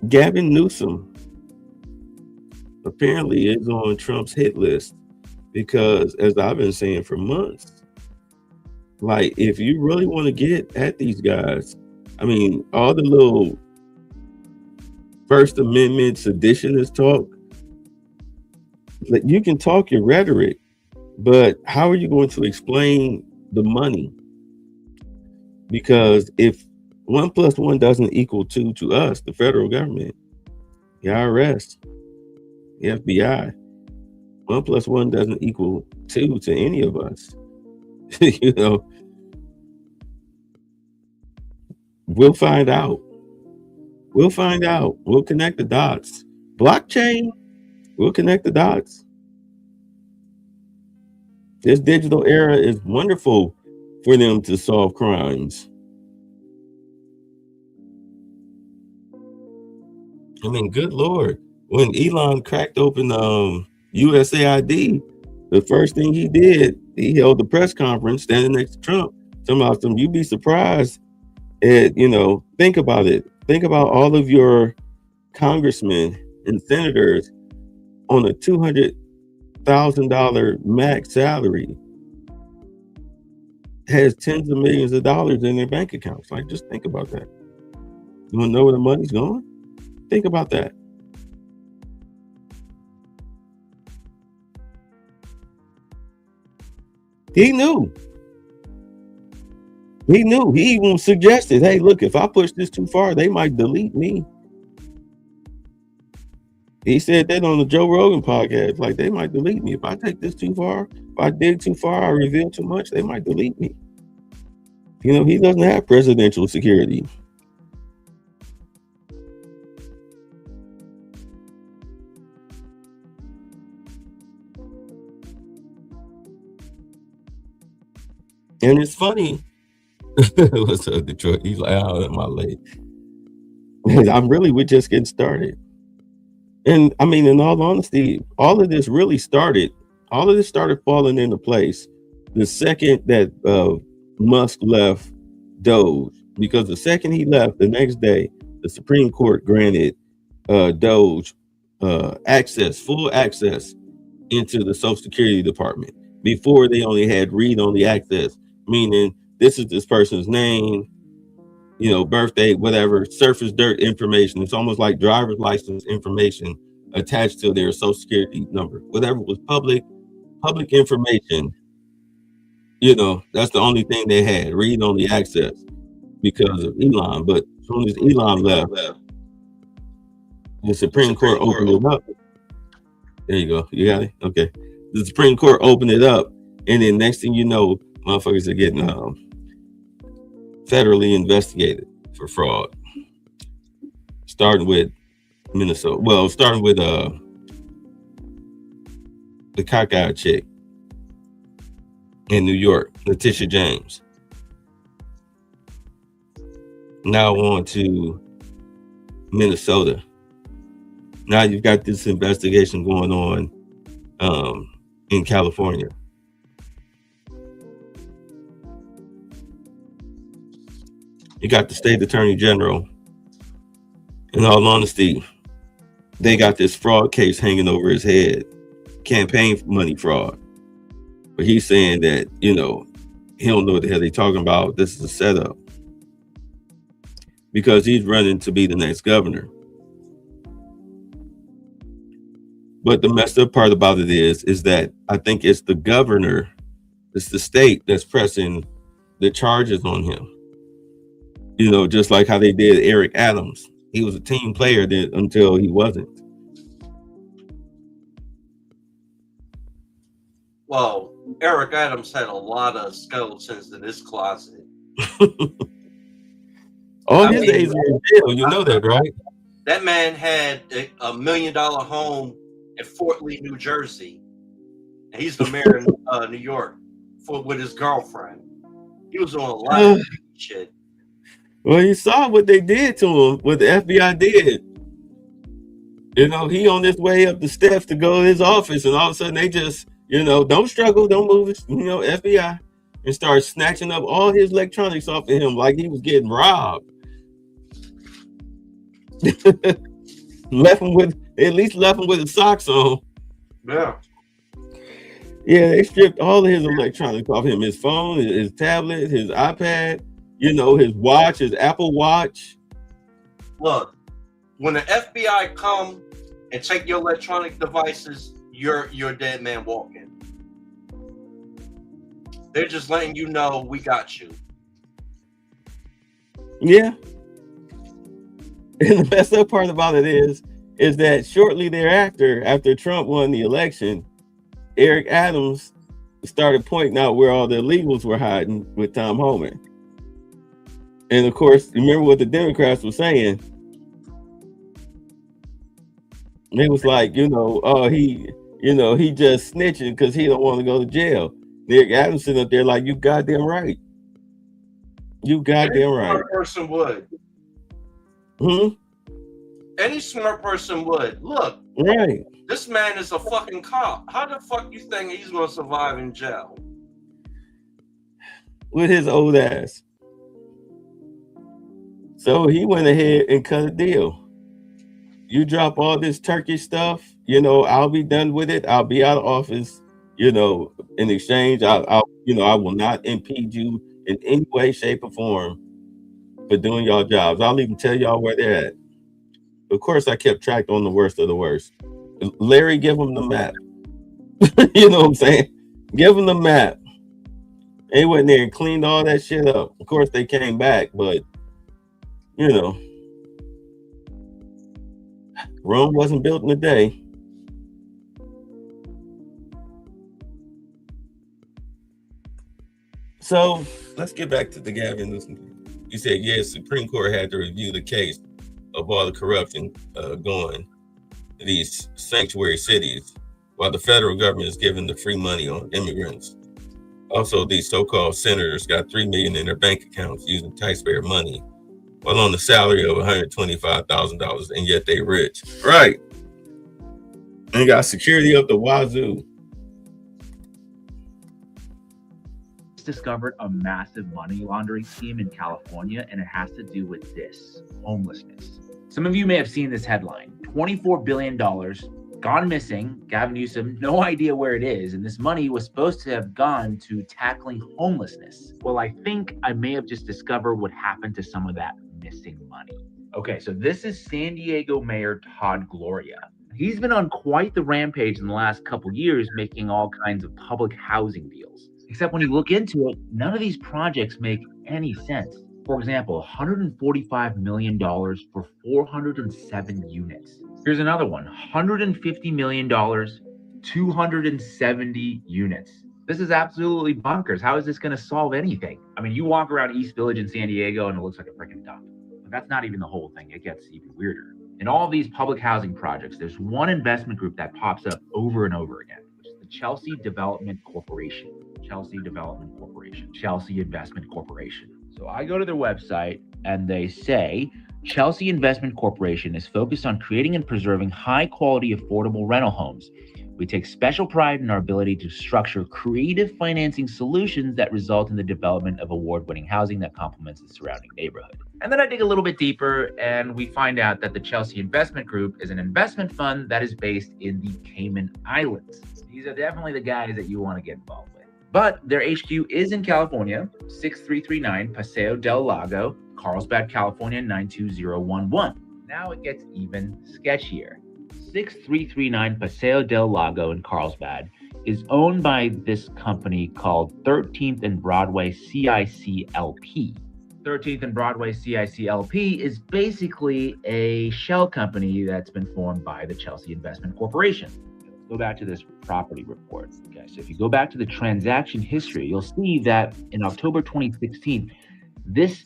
Gavin Newsom apparently is on Trump's hit list because, as I've been saying for months, like, if you really want to get at these guys, I mean, all the little First Amendment seditionist talk, like, you can talk your rhetoric, but how are you going to explain the money? Because if 1 + 1 doesn't equal 2 to us, the federal government, the IRS, the FBI, 1 + 1 doesn't equal 2 to any of us. We'll find out. We'll find out. We'll connect the dots. Blockchain, we'll connect the dots. This digital era is wonderful for them to solve crimes. I mean, good Lord. When Elon cracked open USAID, the first thing he did, he held the press conference standing next to Trump. Talking about some, you'd be surprised at, think about it. Think about all of your congressmen and senators on a $200,000 max salary has tens of millions of dollars in their bank accounts. Like, just think about that. You want to know where the money's going? Think about that. He knew. He knew. He even suggested, hey, look, if I push this too far, they might delete me. He said that on the Joe Rogan podcast. Like, they might delete me. If I take this too far, if I dig too far, I reveal too much, they might delete me. He doesn't have presidential security. And it's funny. What's up, Detroit? He's like, oh, in my leg. We're just getting started. And I mean, in all honesty, all of this started falling into place the second that Musk left Doge. Because the second he left, the next day, the Supreme Court granted Doge full access into the Social Security Department. Before, they only had read-only access, meaning this is this person's name, birthday, whatever, surface dirt information. It's almost like driver's license information attached to their Social Security number. Whatever was public information, that's the only thing they had, read-only access, because of Elon. But as soon as Elon left, the Supreme Court opened it up. There you go. You got it? Okay. The Supreme Court opened it up, and then next thing you know, motherfuckers are getting federally investigated for fraud. Starting with Minnesota. Well, starting with the cockeyed chick in New York, Letitia James. Now on to Minnesota. Now you've got this investigation going on in California. You got the state attorney general. In all honesty, they got this fraud case hanging over his head, campaign money fraud. But he's saying that, you know, he don't know what the hell they're talking about. This is a setup. Because he's running to be the next governor. But the messed up part about it is that I think it's the governor, it's the state that's pressing the charges on him. You know, just like how they did Eric Adams. He was a team player until he wasn't. Well, Eric Adams had a lot of skeletons in his closet. All his days are in jail, you know that, right? That man had a $1 million home in Fort Lee, New Jersey. And he's the mayor in New York with his girlfriend. He was doing a lot of shit. Well, you saw what they did to him, what the FBI did. You know, he on his way up the steps to go to his office, and all of a sudden they just, you know, don't struggle, don't move, you know, FBI, and start snatching up all his electronics off of him like he was getting robbed. left him with his socks on. Yeah. Yeah, they stripped all of his electronics off him, his phone, his tablet, his iPad, you know, his watch, his Apple Watch. Look, when the FBI come and take your electronic devices, you're a dead man walking. They're just letting you know we got you. Yeah. And the best up part about it is that shortly thereafter, after Trump won the election, Eric Adams started pointing out where all the illegals were hiding with Tom Homan. And of course, remember what the Democrats were saying? They was like, he just snitching because he don't want to go to jail. Eric Adams sitting up there like, you goddamn right. You goddamn right. Smart person would. Any smart person would. Look, right. This man is a fucking cop. How the fuck you think he's gonna survive in jail? With his old ass. So he went ahead and cut a deal. You drop all this Turkish stuff, you know, I'll be done with it. I'll be out of office, you know, in exchange. I will not impede you in any way, shape, or form for doing y'all jobs. I'll even tell y'all where they're at. Of course, I kept track on the worst of the worst. Larry, give them the map. You know what I'm saying? Give them the map. They went there and cleaned all that shit up. Of course, they came back, but, you know, Rome wasn't built in a day. So let's get back to the Gavin Newsom. You said, yes, Supreme Court had to review the case of all the corruption going to these sanctuary cities while the federal government is giving the free money on immigrants. Also, these so-called senators got $3 million in their bank accounts using taxpayer money while on the salary of $125,000, and yet they rich. Right. And got security up the wazoo. Discovered a massive money laundering scheme in California, and it has to do with this: homelessness. Some of you may have seen this headline: $24 billion gone missing. Gavin Newsom, no idea where it is, and this money was supposed to have gone to tackling homelessness. Well, I think I may have just discovered what happened to some of that missing money. Okay, so this is San Diego Mayor Todd Gloria. He's been on quite the rampage in the last couple years, making all kinds of public housing deals. Except when you look into it, none of these projects make any sense. For example, $145 million for 407 units. Here's another one, $150 million, 270 units. This is absolutely bonkers. How is this going to solve anything? I mean, you walk around East Village in San Diego and it looks like a freaking dump. But that's not even the whole thing. It gets even weirder. In all these public housing projects, there's one investment group that pops up over and over again, which is the Chelsea Development Corporation. Chelsea Development Corporation. Chelsea Investment Corporation. So I go to their website and they say, Chelsea Investment Corporation is focused on creating and preserving high-quality, affordable rental homes. We take special pride in our ability to structure creative financing solutions that result in the development of award-winning housing that complements the surrounding neighborhood. And then I dig a little bit deeper and we find out that the Chelsea Investment Group is an investment fund that is based in the Cayman Islands. These are definitely the guys that you want to get involved with. But their HQ is in California, 6339 Paseo del Lago, Carlsbad, California, 92011. Now it gets even sketchier. 6339 Paseo del Lago in Carlsbad is owned by this company called 13th and Broadway CICLP. 13th and Broadway CICLP is basically a shell company that's been formed by the Chelsea Investment Corporation. Let's go back to this property report. Okay, so if you go back to the transaction history, you'll see that in October 2016, this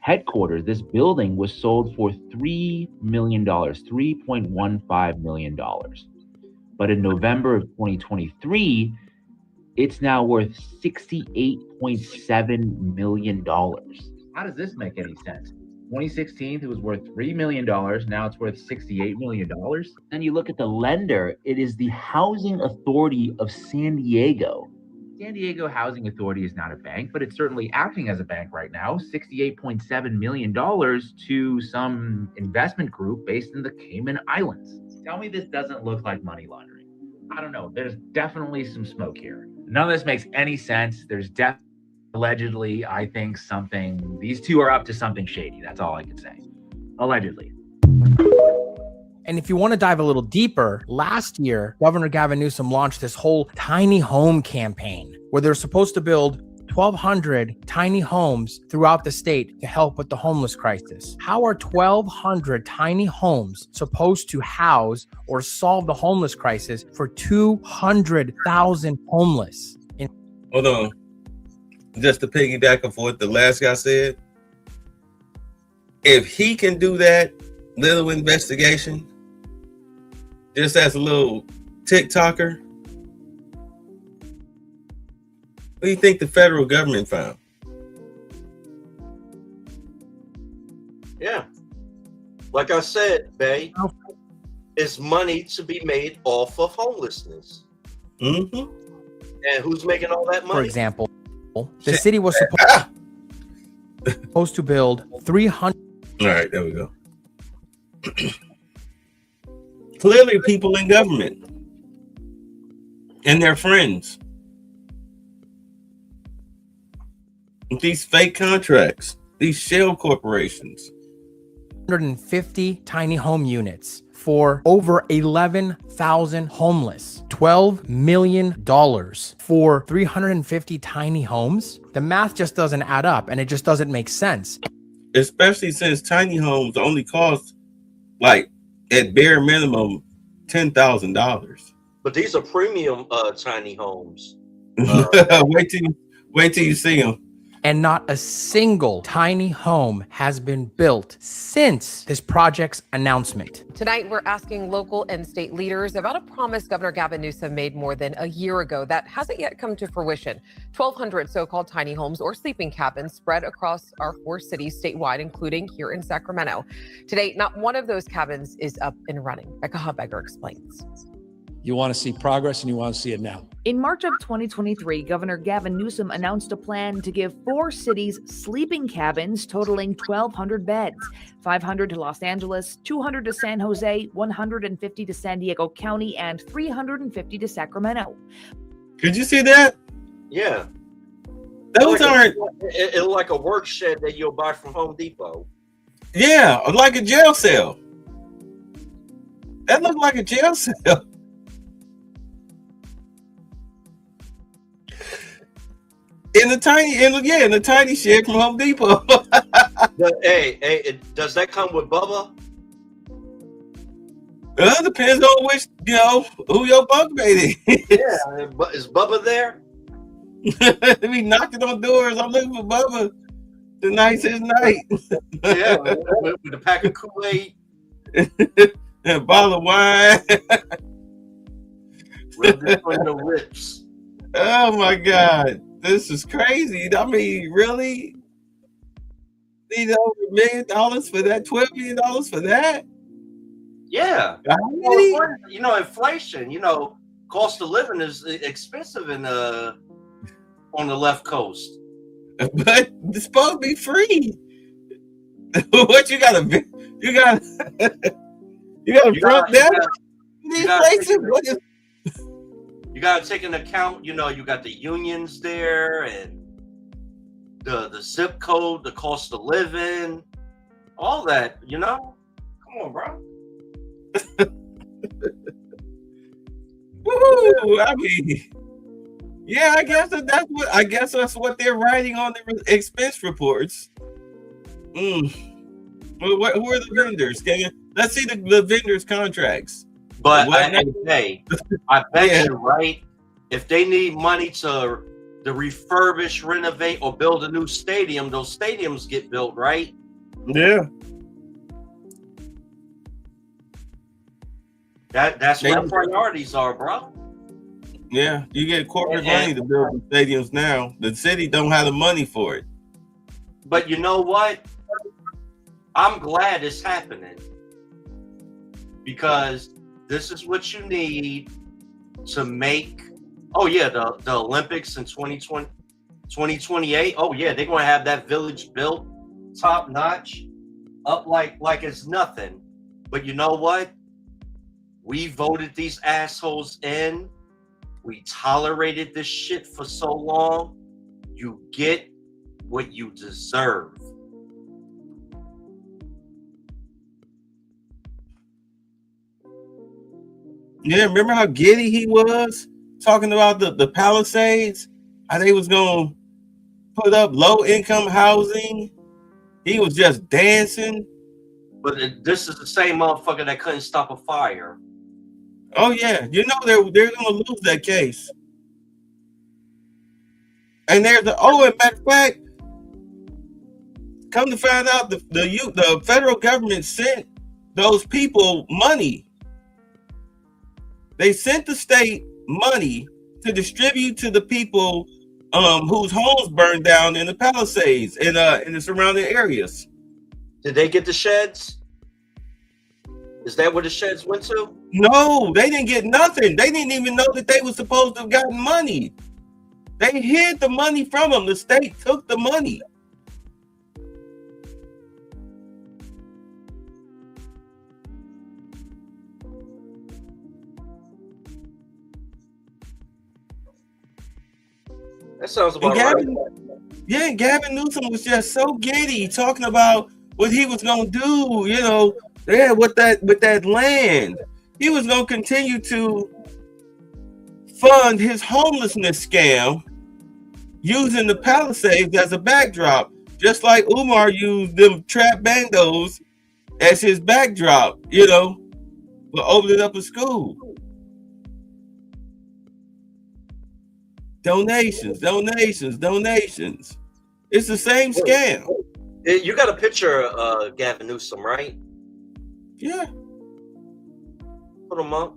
headquarters, this building was sold for $3 million, $3.15 million. But in November of 2023, it's now worth $68.7 million. How does this make any sense? 2016, it was worth $3 million. Now it's worth $68 million. Then you look at the lender, it is the Housing Authority of San Diego. San Diego Housing Authority is not a bank, but it's certainly acting as a bank right now. $68.7 million to some investment group based in the Cayman Islands. Tell me this doesn't look like money laundering. I don't know. There's definitely some smoke here. None of this makes any sense. There's allegedly, I think these two are up to something shady. That's all I can say. Allegedly. And if you want to dive a little deeper, last year, Governor Gavin Newsom launched this whole tiny home campaign where they're supposed to build 1,200 tiny homes throughout the state to help with the homeless crisis. How are 1,200 tiny homes supposed to house or solve the homeless crisis for 200,000 homeless? Hold on. Just to piggyback off what the last guy said, if he can do that little investigation, just as a little TikToker, what do you think the federal government found? Yeah. Like I said, Bay, it's money to be made off of homelessness. Mm-hmm. And who's making all that money? For example, the city was supposed to build 300. All right, there we go. Clearly, people in government and their friends. These fake contracts, these shell corporations. 150 tiny home units for over 11,000 homeless. $12 million for 350 tiny homes. The math just doesn't add up and it just doesn't make sense. Especially since tiny homes only cost, like, at bare minimum, $10,000. But these are premium tiny homes. Wait till you see them. And not a single tiny home has been built since this project's announcement. Tonight, we're asking local and state leaders about a promise Governor Gavin Newsom made more than a year ago that hasn't yet come to fruition. 1,200 so-called tiny homes or sleeping cabins spread across our 4 cities statewide, including here in Sacramento. Today, not one of those cabins is up and running. Becca Hubegger explains. You want to see progress and you want to see it now. In March of 2023, Governor Gavin Newsom announced a plan to give 4 cities sleeping cabins totaling 1,200 beds, 500 to Los Angeles, 200 to San Jose, 150 to San Diego County, and 350 to Sacramento. Could you see that? Yeah. Those aren't... It's like a work shed that you'll buy from Home Depot. Yeah, like a jail cell. That looked like a jail cell. In the tiny shed from Home Depot. Does that come with Bubba? It depends on which, who your bunkmate is. Yeah, but is Bubba there? We knocking on doors. I'm looking for Bubba. Tonight's his night. Yeah, with a pack of Kool-Aid. And a bottle of wine. Rub this on your lips. Oh my God. This is crazy. I mean, really? Need over $1 million for that? $12 million for that? Yeah. Well, inflation, cost of living is expensive on the left coast. But it's supposed to be free. What you gotta drop down these places? You gotta take into account, you got the unions there and the zip code, the cost of living, all that, Come on, bro. Woo, I mean, yeah, I guess that's what they're writing on the expense reports. Well, who are the vendors? Let's see the vendors' contracts. But I bet you, right? If they need money to refurbish, renovate, or build a new stadium, those stadiums get built, right? Yeah. That's where priorities are, bro. Yeah, you get corporate money to build the stadiums now. The city don't have the money for it. But you know what? I'm glad it's happening because this is what you need to make. Oh yeah, the Olympics in 2028. Oh yeah, they're gonna have that village built top notch, up like it's nothing. But you know what? We voted these assholes in. We tolerated this shit for so long. You get what you deserve. Yeah, remember how giddy he was talking about the Palisades? How they was gonna put up low-income housing. He was just dancing. But this is the same motherfucker that couldn't stop a fire. Oh yeah, they're gonna lose that case. And and matter of fact, come to find out, the federal government sent those people money. They sent the state money to distribute to the people whose homes burned down in the Palisades and in the surrounding areas. Did they get the sheds? Is that where the sheds went to? No, they didn't get nothing. They didn't even know that they were supposed to have gotten money. They hid the money from them. The state took the money. That sounds about right. Yeah, Gavin Newsom was just so giddy talking about what he was gonna do, with that land. He was gonna continue to fund his homelessness scam using the Palisades as a backdrop, just like Umar used them trap bandos as his backdrop, for opening up a school. Donations. It's the same scam. You got a picture of Gavin Newsom, right? Yeah. Put him up.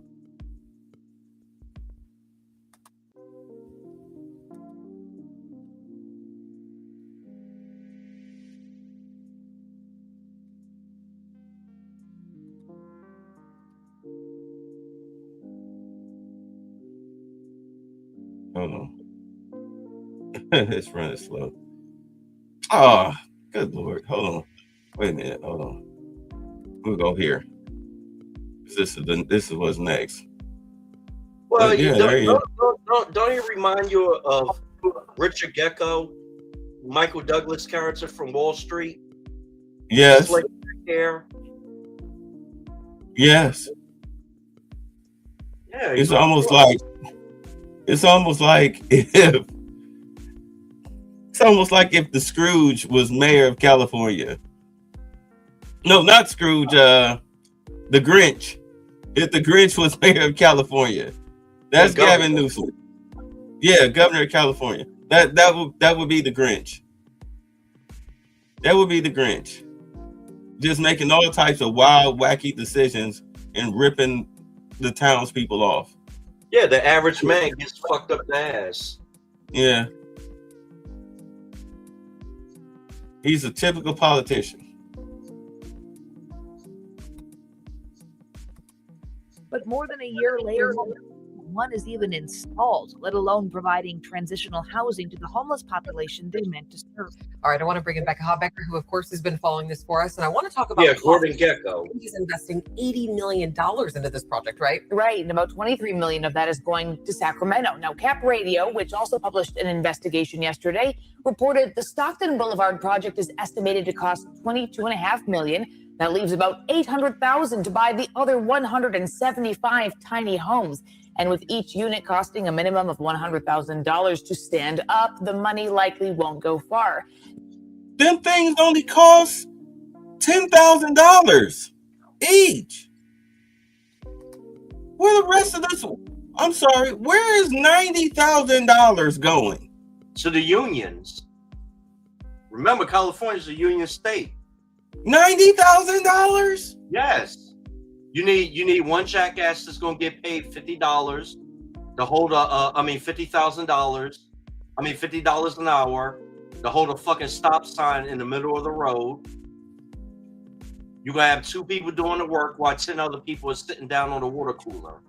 Hold on. It's running slow. Oh, good Lord. Hold on. Wait a minute. Hold on. We'll go here. This is what's next. Well, yeah, don't he remind you of Richard Gecko, Michael Douglas character from Wall Street? Yes. Hair. Yes. Yeah. It's almost like if the Scrooge was mayor of California. No, not Scrooge. The Grinch. If the Grinch was mayor of California, that's Gavin Newsom. Yeah, governor of California. That would be the Grinch. That would be the Grinch. Just making all types of wild, wacky decisions and ripping the townspeople off. Yeah, the average man gets fucked up the ass. Yeah. He's a typical politician. But more than a year later, one is even installed, let alone providing transitional housing to the homeless population they meant to serve. All right, I want to bring in Becca Hobbecker, who, of course, has been following this for us. And I want to talk about Gordon Gekko. He's investing $80 million into this project, right? Right, and about $23 million of that is going to Sacramento. Now, Cap Radio, which also published an investigation yesterday, reported the Stockton Boulevard project is estimated to cost $22.5 million. That leaves about $800,000 to buy the other 175 tiny homes. And with each unit costing a minimum of $100,000 to stand up, the money likely won't go far. Them things only cost $10,000 each. Where the rest of this? I'm sorry. Where is $90,000 going? To the unions. Remember, California's a union state. $90,000? Yes. You need one jackass that's gonna get paid $50 to hold $50,000. $50 an hour to hold a fucking stop sign in the middle of the road. You're gonna have 2 people doing the work while 10 other people are sitting down on a water cooler.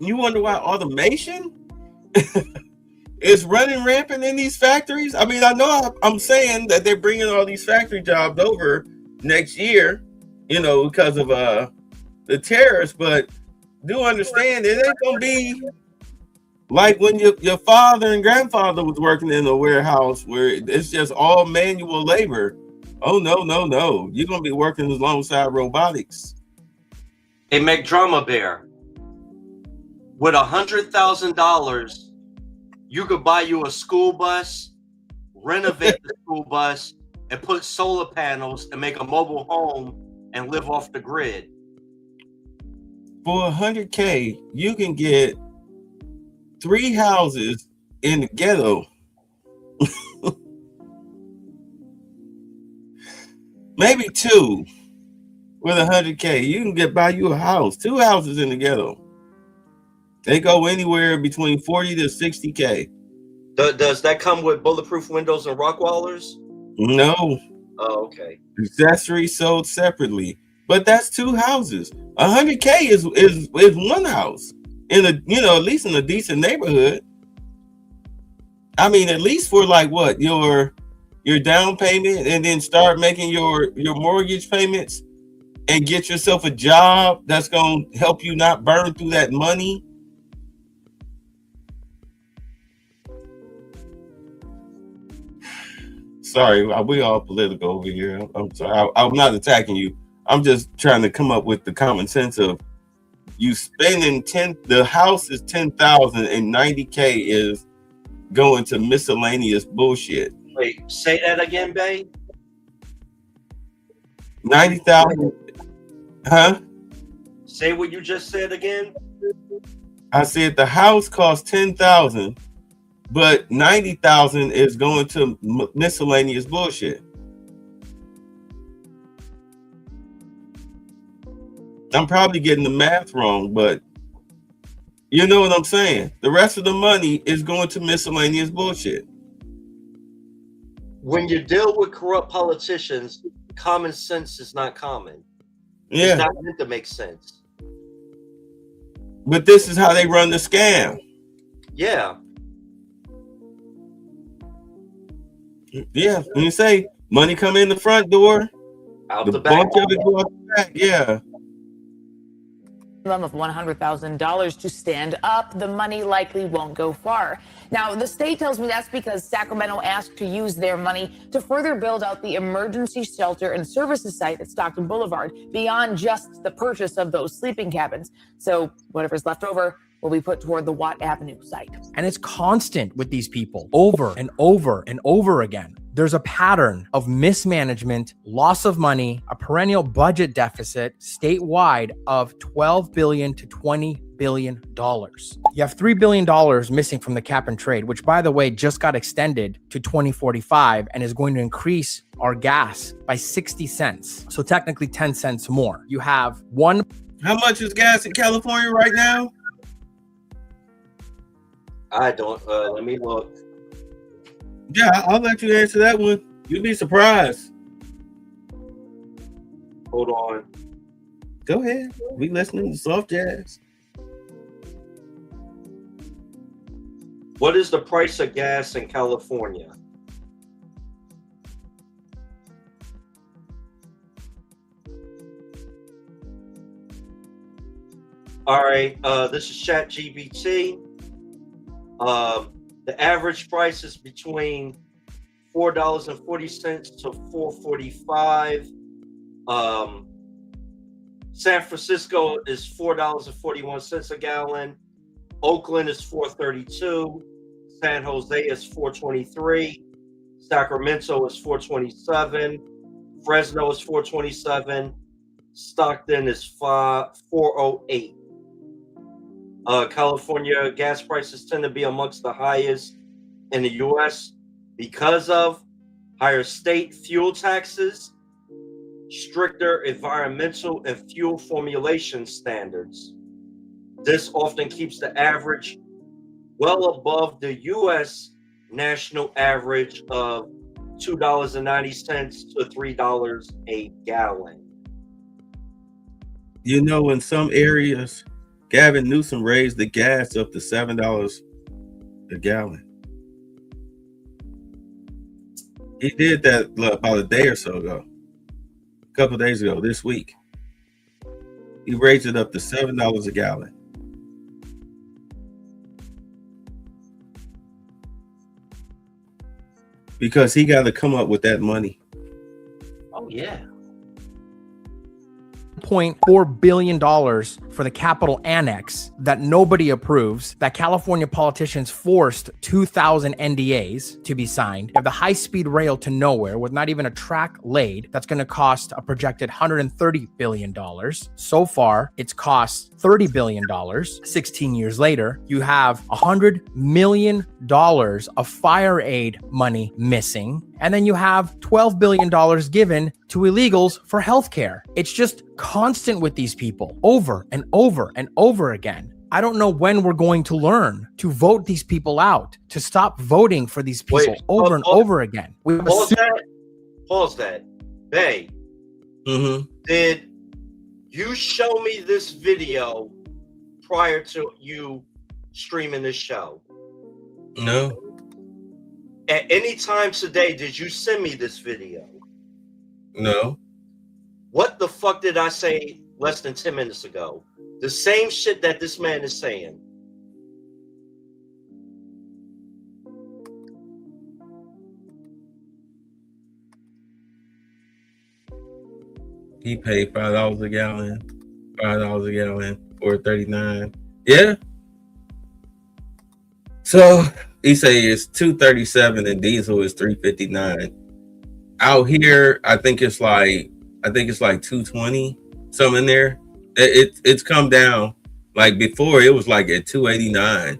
You wonder why automation is running rampant in these factories? I mean, I know I'm saying that they're bringing all these factory jobs over next year, because of the tariffs, but do understand it ain't gonna be like when your father and grandfather was working in a warehouse where it's just all manual labor. Oh, no. You're gonna be working alongside robotics. Hey, McDrummer Bear, with $100,000, you could buy you a school bus, renovate the school bus, and put solar panels and make a mobile home and live off the grid. For $100K, you can get 3 houses in the ghetto. Maybe 2 with $100K. You can buy you a house, 2 houses in the ghetto. They go anywhere between 40 to 60K. Does that come with bulletproof windows and rock wallers? No. Oh, okay. Accessories sold separately, but that's 2 houses. $100K is one house in at least in a decent neighborhood. I mean, at least for like what your down payment, and then start making your mortgage payments, and get yourself a job that's gonna help you not burn through that money. Sorry, we all political over here. I'm sorry. I'm not attacking you. I'm just trying to come up with the common sense of you spending the house is $10,000 and $90K is going to miscellaneous bullshit. Wait, say that again, babe. 90,000. Huh? Say what you just said again. I said the house costs $10,000. But $90,000 is going to miscellaneous bullshit. I'm probably getting the math wrong, but you know what I'm saying. The rest of the money is going to miscellaneous bullshit. When you deal with corrupt politicians, common sense is not common. Yeah. It's not meant to make sense. But this is how they run the scam. Yeah. Yeah, when you say money come in the front door, out the back of it go out the back. Yeah. Of $100,000 to stand up, the money likely won't go far. Now, the state tells me that's because Sacramento asked to use their money to further build out the emergency shelter and services site at Stockton Boulevard beyond just the purchase of those sleeping cabins. So whatever's left over will be put toward the Watt Avenue site. And it's constant with these people over and over and over again. There's a pattern of mismanagement, loss of money, a perennial budget deficit statewide of $12 billion to $20 billion. You have $3 billion missing from the cap and trade, which, by the way, just got extended to 2045 and is going to increase our gas by 60 cents. So technically 10 cents more. You have one. How much is gas in California right now? I don't. Let me look. Yeah, I'll let you answer that one. You'd be surprised. Hold on. Go ahead. We listening to soft jazz. What is the price of gas in California? All right. This is ChatGPT. The average price is between $4.40 to $4.45. San Francisco is $4.41 a gallon. Oakland is $4.32. San Jose is $4.23. Sacramento is $4.27. Fresno is $4.27. Stockton is $4.08. California gas prices tend to be amongst the highest in the U.S. because of higher state fuel taxes, stricter environmental and fuel formulation standards. This often keeps the average well above the U.S. national average of $2.90 to $3 a gallon. You know, in some areas, Gavin Newsom raised the gas up to $7 a gallon. He did that about a day or so ago. A couple of days ago, this week. He raised it up to $7 a gallon. Because he got to come up with that money. Oh, yeah. $1.4 billion for the Capitol Annex that nobody approves, that California politicians forced 2,000 NDAs to be signed. You have the high-speed rail to nowhere with not even a track laid. That's going to cost a projected $130 billion. So far, it's cost $30 billion. 16 years later, you have $100 million of fire aid money missing. And then you have $12 billion given to illegals for healthcare. It's just constant with these people over and over and over again. I don't know when we're going to learn to vote these people out, to stop voting for these people over and over again. Pause that. Bay, did you show me this video prior to you streaming this show? No. At any time today, did you send me this video? No. What the fuck did I say less than 10 minutes ago? The same shit that this man is saying. He paid $5 a gallon, $5 a gallon, $4.39. Yeah. So he say it's $2.37 and diesel is $3.59. Out here, I think it's like $2.20, something in there. It's come down. Like before, it was like at $2.89.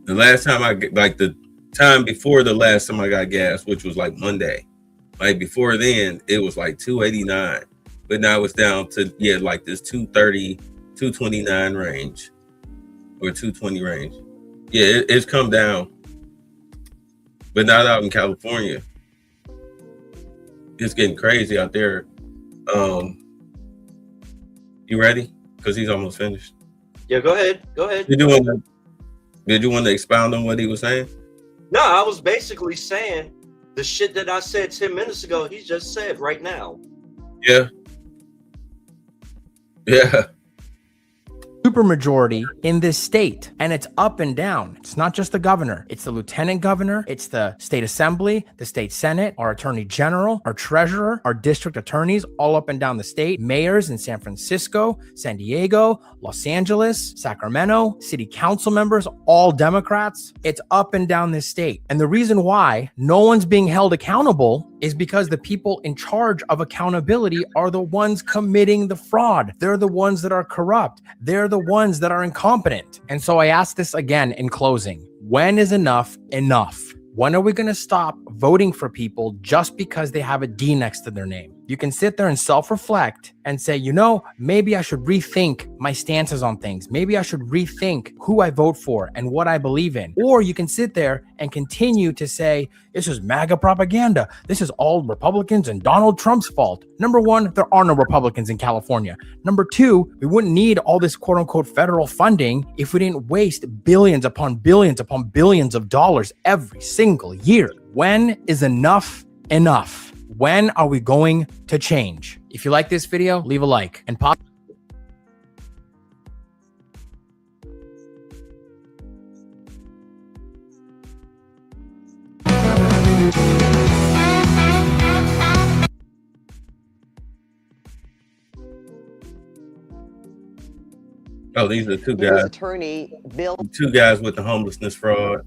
The last time the time before the last time I got gas, which was like Monday. Like before then, it was like $2.89. But now it's down to like this $2.30, $2.29 range. Or $2.20 range. Yeah, it's come down. But not out in California. It's getting crazy out there. You ready? Because he's almost finished. Yeah, go ahead. Go ahead. Did you want to expound on what he was saying? No, I was basically saying the shit that I said 10 minutes ago, he just said right now. Yeah. Yeah. supermajority in this state, and it's up and down. It's not just the governor, it's the lieutenant governor, it's the state assembly, the state senate, our attorney general, our treasurer, our district attorneys, all up and down the state, mayors in San Francisco, San Diego, Los Angeles, Sacramento, city council members, all Democrats. It's up and down this state. And the reason why no one's being held accountable is because the people in charge of accountability are the ones committing the fraud. They're the ones that are corrupt. They're the ones that are incompetent. And so I ask this again in closing. When is enough enough? When are we going to stop voting for people just because they have a D next to their name? You can sit there and self-reflect and say, you know, maybe I should rethink my stances on things. Maybe I should rethink who I vote for and what I believe in. Or you can sit there and continue to say, this is MAGA propaganda. This is all Republicans and Donald Trump's fault. Number one, there are no Republicans in California. Number two, we wouldn't need all this quote unquote federal funding if we didn't waste billions upon billions of dollars every single year. When is enough enough? When are we going to change? If you like this video, leave a like and pop. Oh, these are two guys. Attorney Bill. Two guys with the homelessness fraud.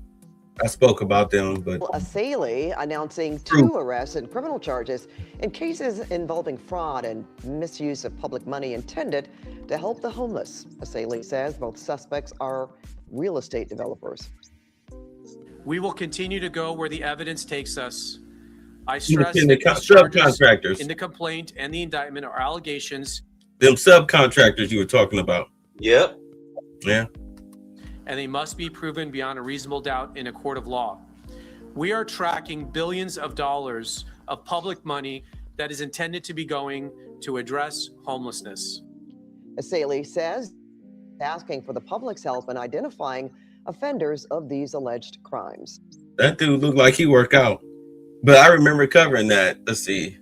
I spoke about them, but Asalee announcing 2 arrests and criminal charges in cases involving fraud and misuse of public money intended to help the homeless. Asalee says both suspects are real estate developers. We will continue to go where the evidence takes us. I stress stress the subcontractors in the complaint and the indictment are allegations. Them subcontractors you were talking about. Yep. Yeah. And they must be proven beyond a reasonable doubt in a court of law. We are tracking billions of dollars of public money that is intended to be going to address homelessness. Asalee says asking for the public's help in identifying offenders of these alleged crimes. That dude looked like he worked out, but I remember covering that. Let's see.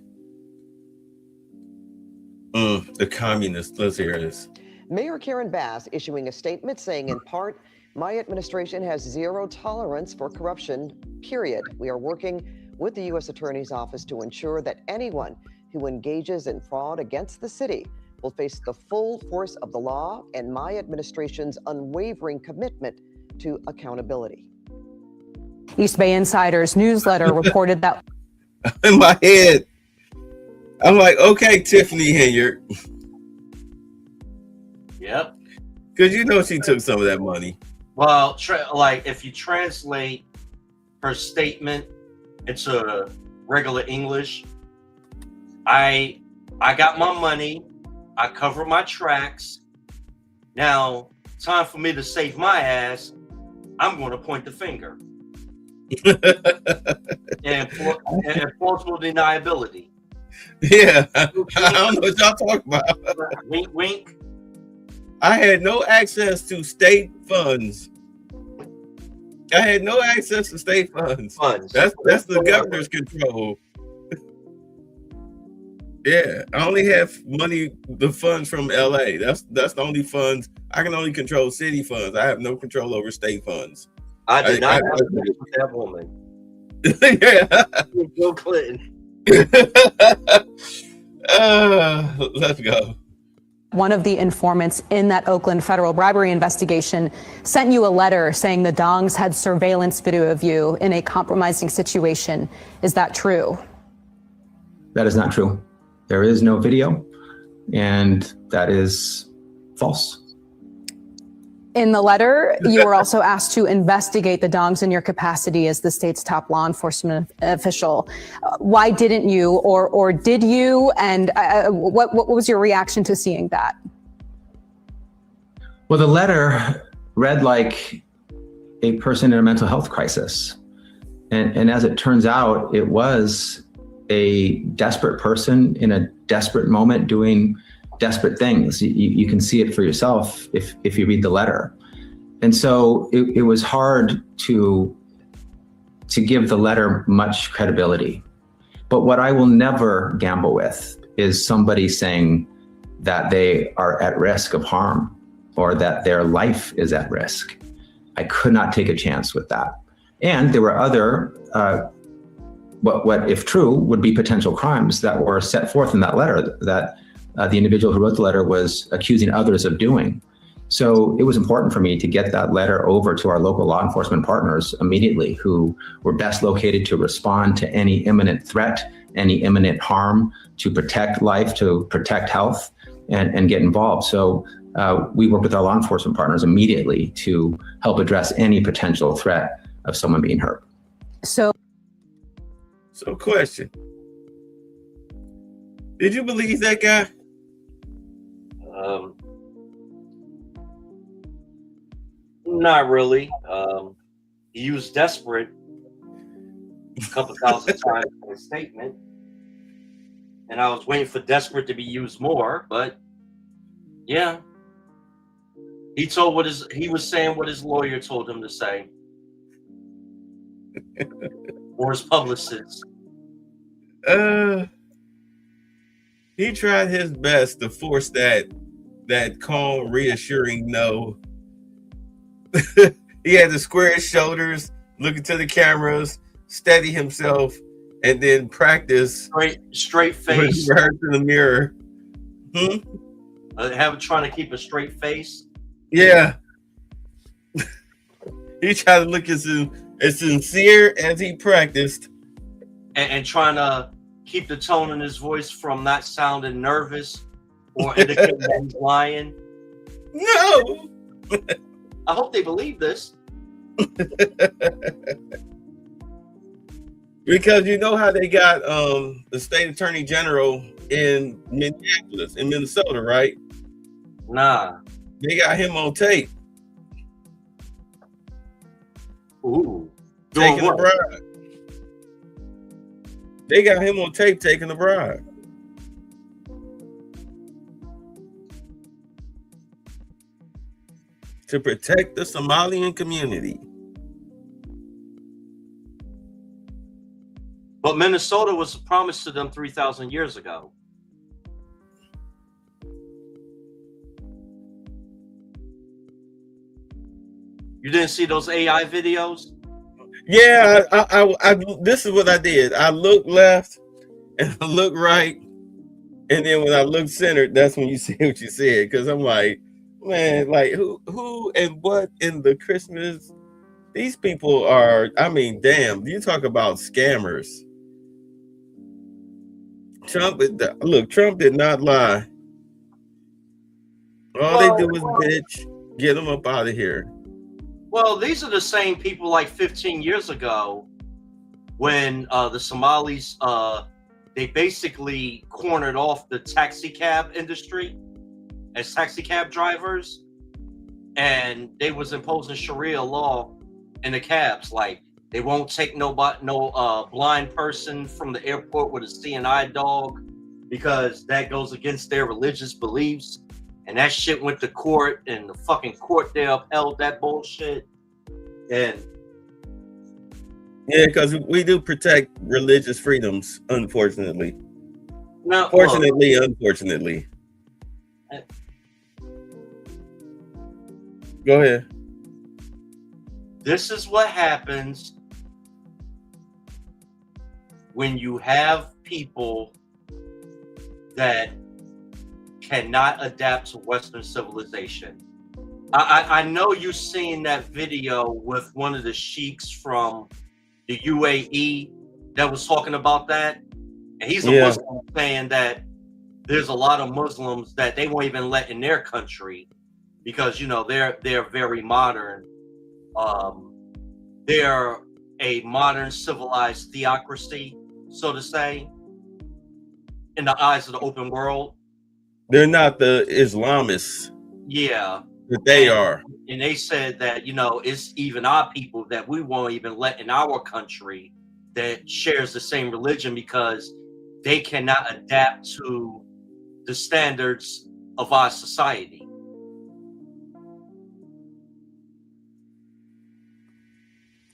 The communists. Let's hear this. Mayor Karen Bass issuing a statement saying, in part, my administration has zero tolerance for corruption, period. We are working with the U.S. Attorney's Office to ensure that anyone who engages in fraud against the city will face the full force of the law and my administration's unwavering commitment to accountability. East Bay Insider's newsletter reported that. In my head, I'm like, okay, Tiffany Henyard. Yep. Because you know she took some of that money. Well, like if you translate her statement into regular English, I got my money, I cover my tracks. Now, time for me to save my ass. I'm going to point the finger. and plausible deniability. Yeah, I don't know what y'all talking about. Wink, wink. I had no access to state funds. That's the governor's control. Yeah, I only have the funds from LA. That's the only funds. I can only control city funds. I have no control over state funds. I did not have sex with that woman. Yeah. Bill Clinton. Let's go. One of the informants in that Oakland federal bribery investigation sent you a letter saying the Dongs had surveillance video of you in a compromising situation. Is that true? That is not true. There is no video, and that is false. In the letter, you were also asked to investigate the Dongs in your capacity as the state's top law enforcement official. Why didn't you, or did you? And what was your reaction to seeing that? Well, the letter read like a person in a mental health crisis. And as it turns out, it was a desperate person in a desperate moment doing desperate things. You can see it for yourself if you read the letter. And so it was hard to give the letter much credibility. But what I will never gamble with is somebody saying that they are at risk of harm. or that their life is at risk. I could not take a chance with that. And there were other, what if true, would be potential crimes that were set forth in that letter that the individual who wrote the letter was accusing others of doing. So it was important for me to get that letter over to our local law enforcement partners immediately, who were best located to respond to any imminent threat, any imminent harm, to protect life, to protect health, and get involved. So we worked with our law enforcement partners immediately to help address any potential threat of someone being hurt. So question. Did you believe that guy? Not really. He was desperate a couple thousand times in his statement. And I was waiting for desperate to be used more, but yeah. He was saying what his lawyer told him to say. Or his publicist. He tried his best to force that calm, reassuring no. He had to square his shoulders, look into the cameras, steady himself, and then practice straight face. Rehearse in the mirror. Trying to keep a straight face. Yeah. He tried to look as sincere as he practiced. And trying to keep the tone in his voice from not sounding nervous or indicating that he's lying. No. I hope they believe this. Because you know how they got the state attorney general in Minneapolis, in Minnesota, right? Nah. They got him on tape. Ooh. Taking a bribe. They got him on tape taking a bribe. To protect the Somalian community. But Minnesota was promised to them 3,000 years ago. You didn't see those AI videos? Yeah, I this is what I did. I looked left and I looked right. And then when I looked centered, that's when you see what you said. Because I'm like, man, like who and what in the Christmas? These people are, I mean, damn, you talk about scammers. Trump did not lie. All they do is bitch, get them up out of here. Well, these are the same people like 15 years ago when the Somalis, they basically cornered off the taxi cab industry as taxi cab drivers. And they was imposing Sharia law in the cabs. Like they won't take no blind person from the airport with a CNI dog because that goes against their religious beliefs. And that shit went to court, and the fucking court there upheld that bullshit. And yeah, because we do protect religious freedoms, unfortunately. No, unfortunately. Go ahead. This is what happens when you have people that cannot adapt to Western civilization. I know you've seen that video with one of the sheiks from the UAE that was talking about that. And he's a Muslim saying that there's a lot of Muslims that they won't even let in their country because, you know, they're very modern. They're a modern civilized theocracy, so to say, in the eyes of the open world. They're not the Islamists. Yeah. But they are. And they said that, you know, it's even our people that we won't even let in our country that shares the same religion because they cannot adapt to the standards of our society.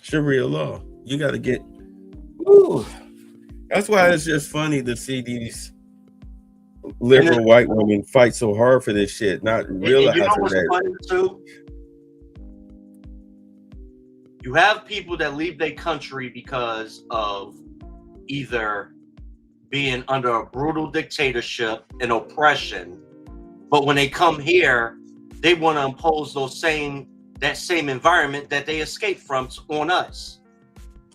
Sharia law. You got to get. Ooh. That's why it's just funny to see these liberal white women fight so hard for this shit, not And realizing you know what's that. funny too? You have people that leave their country because of either being under a brutal dictatorship and oppression, but when they come here, they want to impose that same environment that they escaped from on us.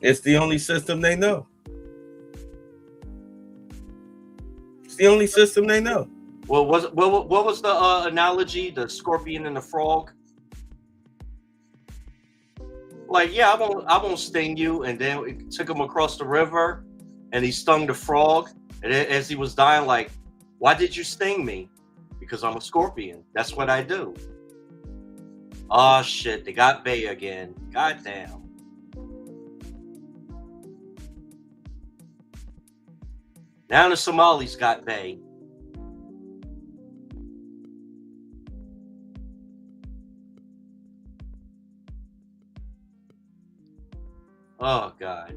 It's the only system they know. It's the only system they know. What was the analogy? The scorpion and the frog? Like, yeah, I won't sting you. And then it took him across the river, and he stung the frog. And as he was dying, like, why did you sting me? Because I'm a scorpion. That's what I do. Oh shit! They got Bay again. Goddamn. Now the Somalis got Bay. Oh God.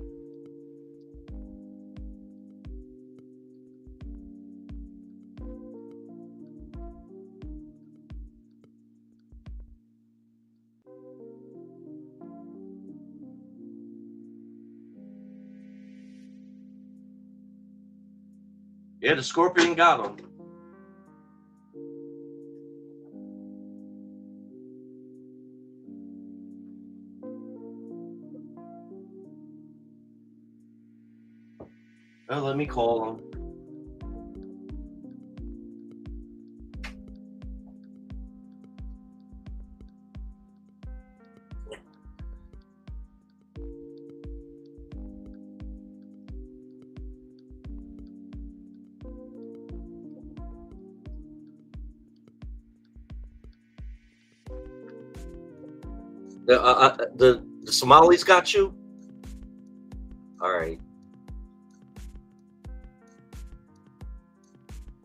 Yeah, the scorpion got him. Oh, let me call him. The Somalis got you? All right.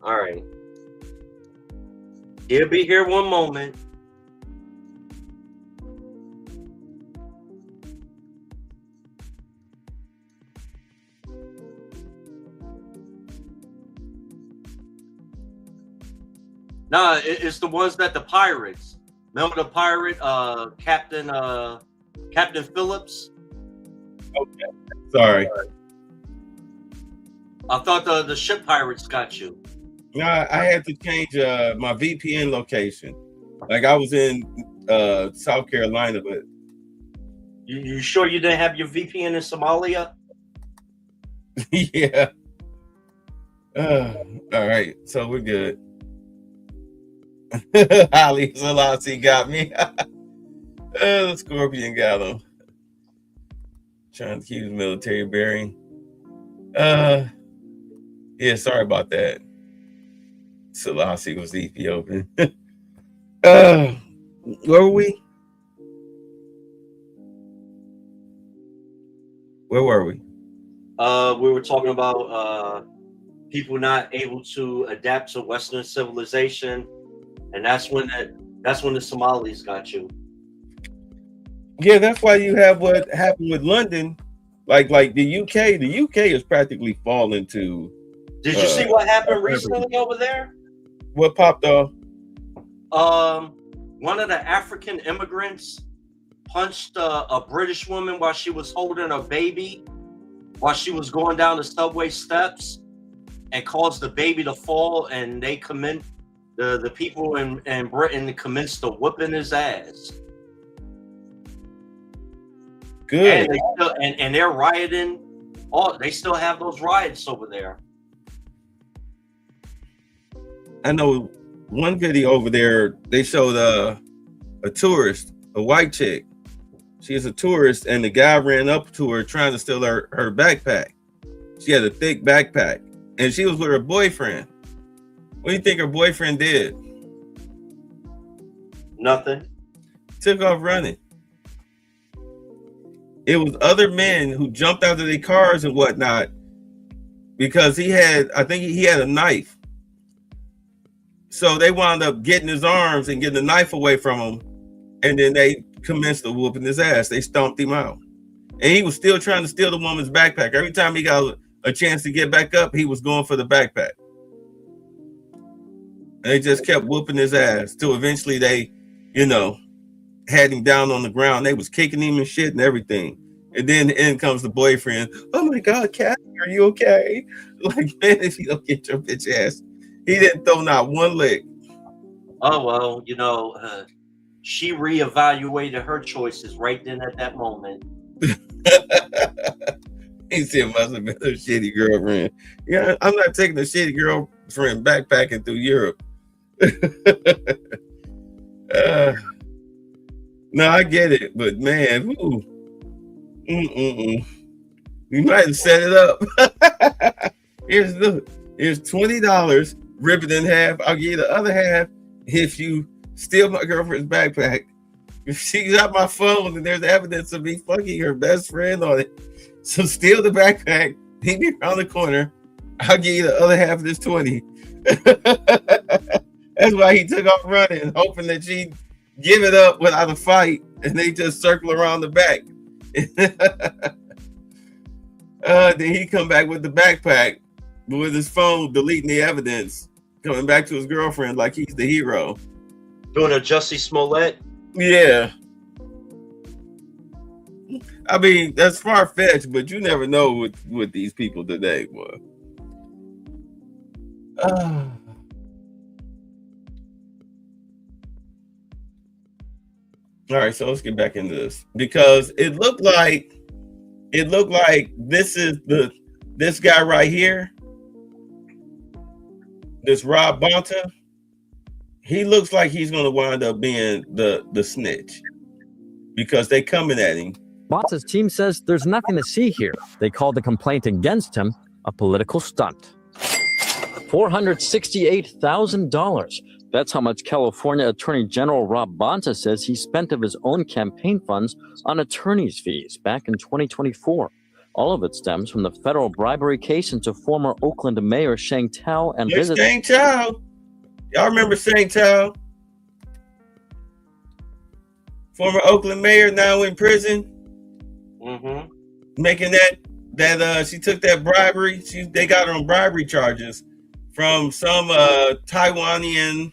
All right. He'll be here one moment. Nah, it's the ones that the pirates. Remember the pirate, Captain Phillips? Okay. Sorry. I thought the ship pirates got you. No, I had to change my VPN location. Like I was in South Carolina, but You sure you didn't have your VPN in Somalia? yeah. All right, so we're good. Ali Selassie got me. The scorpion got him. Trying to keep his military bearing. Yeah, sorry about that. Selassie was Ethiopian. Where were we? Where were we? We were talking about people not able to adapt to Western civilization, and that's when the Somalis got you. Yeah, that's why you have what happened with London, like the UK. The UK is practically falling to. Did you see what happened recently over there? What popped off? One of the African immigrants punched a British woman while she was holding a baby, while she was going down the subway steps, and caused the baby to fall. And they the people in Britain commenced to whooping his ass. Good. And they're rioting. They still have those riots over there. I know one video over there, they showed a tourist, a white chick. She's a tourist, and the guy ran up to her trying to steal her backpack. She had a thick backpack, and she was with her boyfriend. What do you think her boyfriend did? Nothing. Took off running. It was other men who jumped out of their cars and whatnot because I think he had a knife. So they wound up getting his arms and getting the knife away from him. And then they commenced to whooping his ass. They stomped him out. And he was still trying to steal the woman's backpack. Every time he got a chance to get back up, he was going for the backpack. And they just kept whooping his ass till eventually they, you know, had him down on the ground. They was kicking him and shit and everything. And then in comes the boyfriend. Oh my God, Kathy, are you okay? Like, man, if you don't get your bitch ass. He didn't throw not one lick. Oh, well, you know, she reevaluated her choices right then at that moment. He said, must have been a shitty girlfriend. Yeah, I'm not taking a shitty girlfriend backpacking through Europe. No, I get it, but man, you might have set it up. Here's $20, rip it in half. I'll give you the other half if you steal my girlfriend's backpack. If she got my phone and there's evidence of me fucking her best friend on it, so steal the backpack, meet me around the corner. I'll give you the other half of this 20. That's why he took off running, hoping that she'd give it up without a fight, and they just circle around the back. Then he come back with the backpack, with his phone, deleting the evidence, coming back to his girlfriend like he's the hero. Doing a Jussie Smollett? Yeah. I mean, that's far-fetched, but you never know with these people today, boy. All right, so let's get back into this, because it looked like this is this guy right here, this Rob Bonta. He looks like he's going to wind up being the snitch, because they coming at him. Bonta's team says there's nothing to see here. They called the complaint against him a political stunt. $468,000. That's how much California Attorney General Rob Bonta says he spent of his own campaign funds on attorney's fees back in 2024. All of it stems from the federal bribery case into former Oakland Mayor Sheng Thao and Yes, Sheng Thao. Y'all remember Sheng Thao? Former Oakland mayor, now in prison. Mm-hmm. Making that she took that bribery. They got her on bribery charges from some Taiwanian,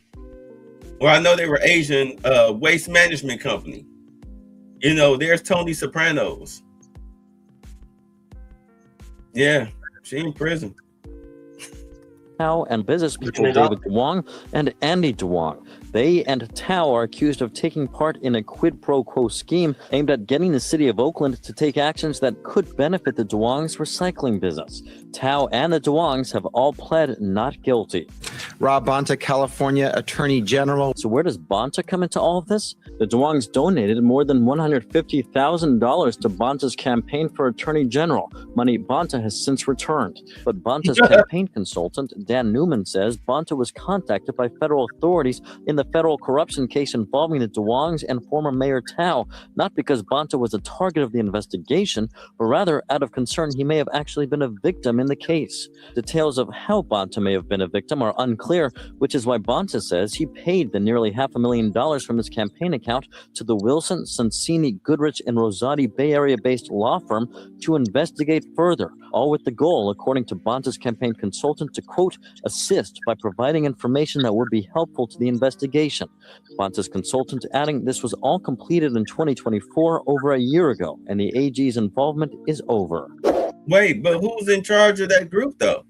well, I know they were Asian, waste management company. You know, there's Tony Sopranos. Yeah, she in prison. Thao and business people David Duong and Andy Duong. They and Thao are accused of taking part in a quid pro quo scheme aimed at getting the city of Oakland to take actions that could benefit the Duongs' recycling business. Thao and the Duongs have all pled not guilty. Rob Bonta, California Attorney General. So where does Bonta come into all of this? The Duongs donated more than $150,000 to Bonta's campaign for Attorney General, money Bonta has since returned. But Bonta's campaign consultant, Dan Newman, says Bonta was contacted by federal authorities in the federal corruption case involving the Duongs and former Mayor Thao, not because Bonta was a target of the investigation, but rather out of concern he may have actually been a victim in the case. Details of how Bonta may have been a victim are unclear, which is why Bonta says he paid the nearly $500,000 from his campaign account to the Wilson, Sonsini, Goodrich, and Rosati Bay Area-based law firm to investigate further, all with the goal, according to Bonta's campaign consultant, to, quote, assist by providing information that would be helpful to the investigation. Bonta's consultant adding this was all completed in 2024, over a year ago, and the AG's involvement is over. Wait, but who's in charge of that group, though?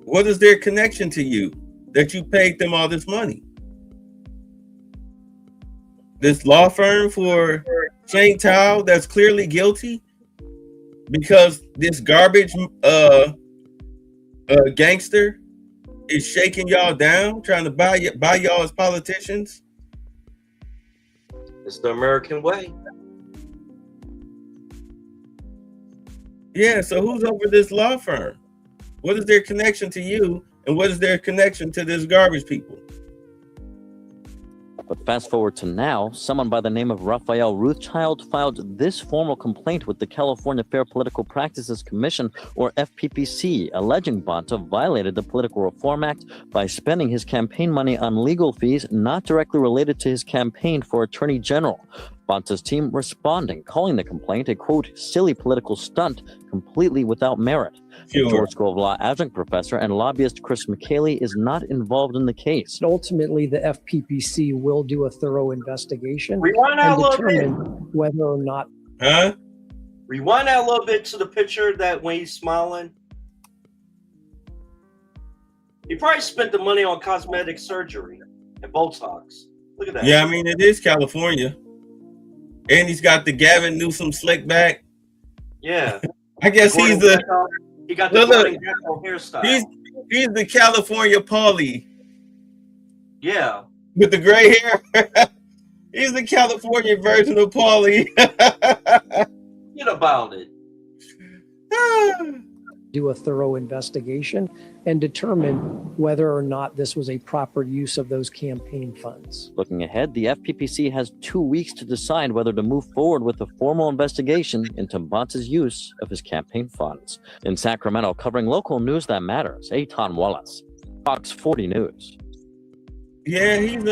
What is their connection to you that you paid them all this money? This law firm for Sheng Thao that's clearly guilty because this garbage gangster is shaking y'all down, trying to buy y'all as politicians? It's the American way. Yeah, so who's over this law firm? What is their connection to you, and what is their connection to this garbage people? But fast forward to now, someone by the name of Raphael Rothschild filed this formal complaint with the California Fair Political Practices Commission, or FPPC, alleging Bonta violated the Political Reform Act by spending his campaign money on legal fees not directly related to his campaign for Attorney General. Bonta's team responding, calling the complaint a, quote, silly political stunt completely without merit. Sure. George School of Law adjunct professor and lobbyist Chris McKaylee is not involved in the case. Ultimately, the FPPC will do a thorough investigation Rewind that and a little determine bit. whether or not. Huh? Rewind that a little bit to the picture that when he's smiling. He probably spent the money on cosmetic surgery and Botox. Look at that. Yeah, I mean, it is California. And he's got the Gavin Newsom slick back. Yeah. I guess he's the... He got the Gordon Gekko hairstyle. He's the California Paulie. Yeah. With the gray hair. He's the California version of Paulie. Forget about it. Do a thorough investigation and determine whether or not this was a proper use of those campaign funds. Looking ahead, the FPPC has 2 weeks to decide whether to move forward with a formal investigation into Bonta's use of his campaign funds. In Sacramento, covering local news that matters, Eitan Wallace, Fox 40 News. Yeah, he's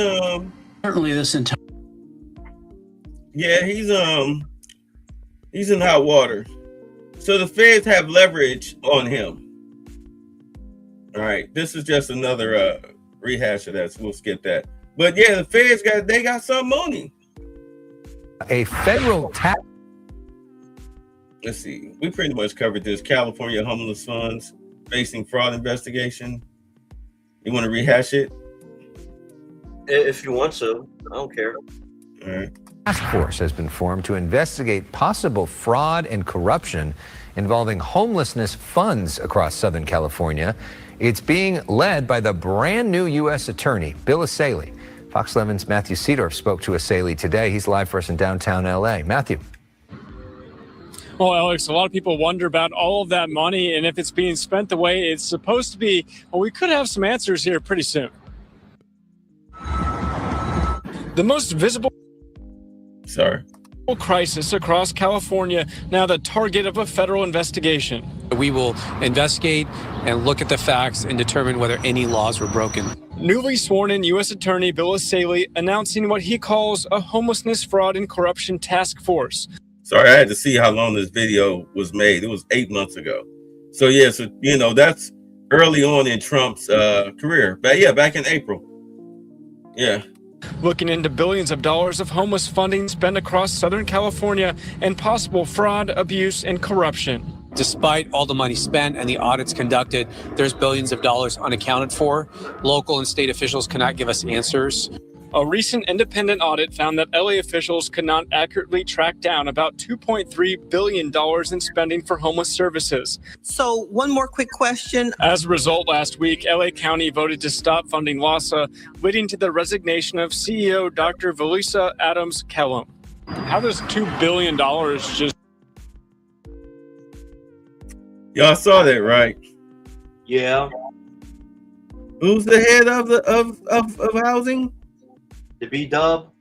certainly this entire. Yeah, he's in hot water. So the feds have leverage on him. All right, this is just another rehash of that, so we'll skip that. But yeah, the feds got some money. A federal tax. Let's see. We pretty much covered this. California homeless funds facing fraud investigation. You want to rehash it? If you want to, I don't care. All right. Task force has been formed to investigate possible fraud and corruption involving homelessness funds across Southern California. It's being led by the brand new U.S. Attorney, Bill Essayli. Fox 11's Matthew Seedorf spoke to Essayli today. He's live for us in downtown L.A. Matthew. Well, Alex, a lot of people wonder about all of that money and if it's being spent the way it's supposed to be. Well, we could have some answers here pretty soon. The most visible crisis across California, now the target of a federal investigation. We will investigate and look at the facts and determine whether any laws were broken. Newly sworn in U.S. Attorney Bill Essayli announcing what he calls a homelessness, fraud, and corruption task force. Sorry, I had to see how long this video was made. It was 8 months ago. So yeah, so that's early on in Trump's career. But yeah, back in April. Yeah. Looking into billions of dollars of homeless funding spent across Southern California and possible fraud, abuse, and corruption. Despite all the money spent and the audits conducted, there's billions of dollars unaccounted for. Local and state officials cannot give us answers. A recent independent audit found that LA officials could not accurately track down about $2.3 billion in spending for homeless services. So one more quick question. As a result, last week, LA County voted to stop funding LAHSA, leading to the resignation of CEO Dr. Valisa Adams-Kellum. How does $2 billion just... Y'all saw that, right? Yeah. Who's the head of housing? The B-Dub.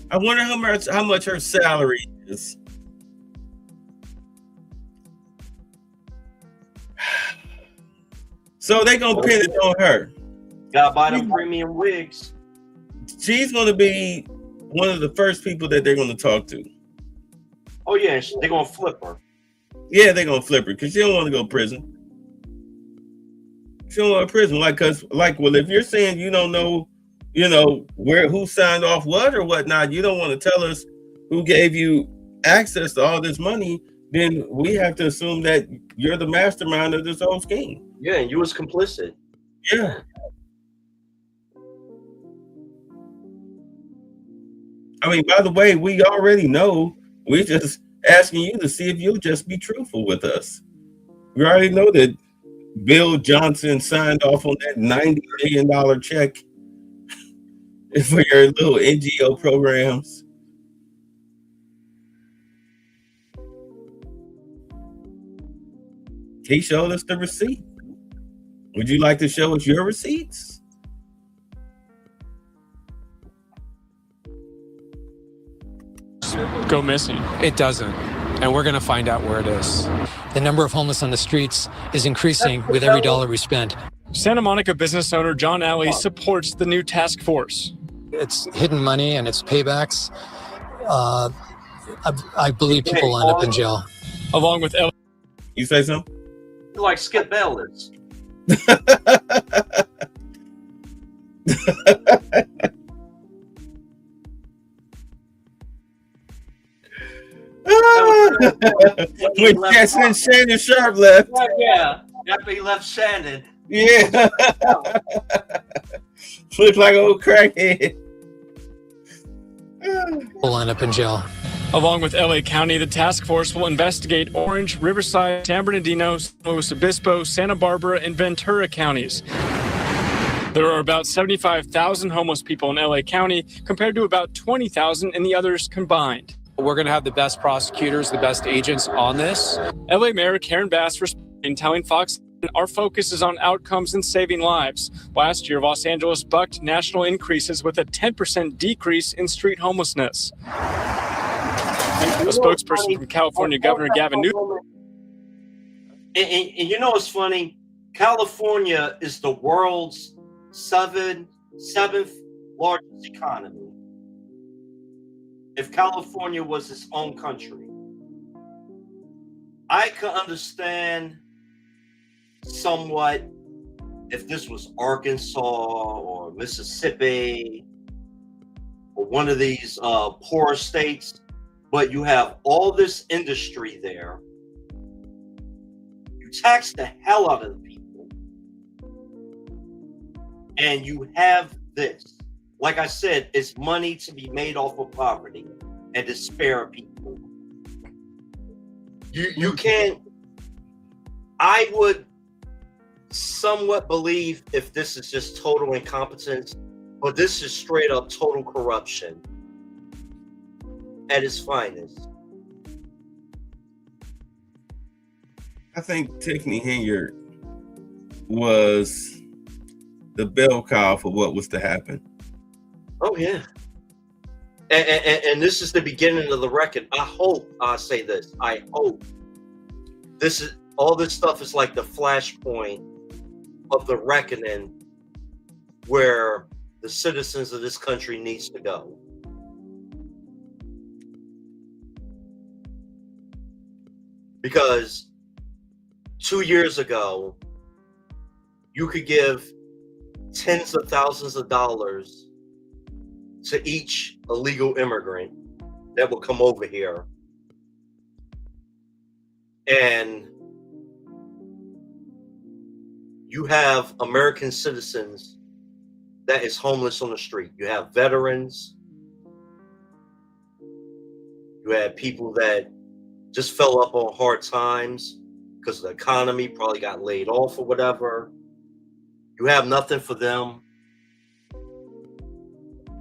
I wonder how much her salary is. So they gonna pin it on her. Gotta buy them premium wigs. She's gonna be one of the first people that they're gonna talk to. Oh yeah, they're gonna flip her. Yeah, they're gonna flip her because she don't want to go to prison. She don't want to prison, well, if you're saying you don't know, who signed off what or whatnot, you don't want to tell us who gave you access to all this money, then we have to assume that you're the mastermind of this whole scheme. Yeah, and you was complicit. Yeah. I mean, by the way, we already know. We're just asking you to see if you'll just be truthful with us. We already know that Bill Johnson signed off on that $90 million check for your little NGO programs. He showed us the receipt. Would you like to show us your receipts? Go missing. It doesn't. And we're going to find out where it is. The number of homeless on the streets is increasing with every dollar we spend. Santa Monica business owner John Alley supports the new task force. It's hidden money and it's paybacks. I believe people will end up in jail. Along with You say something? You're like Skip Bayless. When Jackson and Shannon Sharp left. Yeah, after he left Shannon. Yeah. Look like an old crackhead. Will end up in jail. Along with LA County, the task force will investigate Orange, Riverside, San Bernardino, San Luis Obispo, Santa Barbara, and Ventura counties. There are about 75,000 homeless people in LA County compared to about 20,000 in the others combined. We're going to have the best prosecutors, the best agents on this. LA Mayor Karen Bass responding, telling Fox, our focus is on outcomes and saving lives. Last year, Los Angeles bucked national increases with a 10% decrease in street homelessness. A spokesperson from California Governor Gavin Newsom. And you know what's funny? California is the world's seventh largest economy. If California was its own country, I could understand somewhat if this was Arkansas or Mississippi or one of these poor states, but you have all this industry there. You tax the hell out of the people, and you have this. Like I said, it's money to be made off of poverty and to spare people. You can't. I would somewhat believe if this is just total incompetence, but this is straight up total corruption at its finest. I think Tiffany Henyard was the bell cow for what was to happen. Oh yeah, and this is the beginning of the record. I hope I say this. I hope this is all this stuff is like the flashpoint of the reckoning where the citizens of this country needs to go. Because 2 years ago, you could give tens of thousands of dollars to each illegal immigrant that will come over here. And you have American citizens that is homeless on the street. You have veterans. You have people that just fell up on hard times because of the economy, probably got laid off or whatever. You have nothing for them.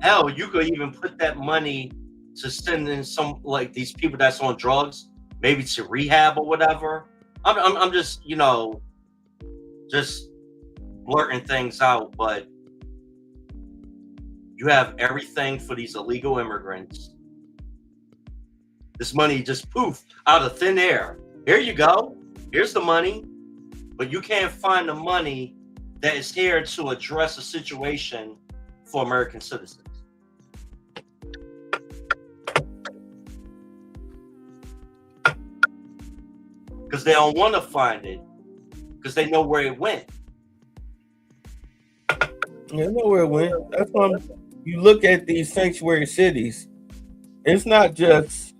Hell, you could even put that money to send in some, like these people that's on drugs, maybe to rehab or whatever. I'm just, just blurting things out, but you have everything for these illegal immigrants. This money just poof out of thin air. Here you go. Here's the money, but you can't find the money that is here to address a situation for American citizens. Because they don't want to find it, because they know where it went. Yeah, I know where it went. That's why you look at these sanctuary cities, it's not just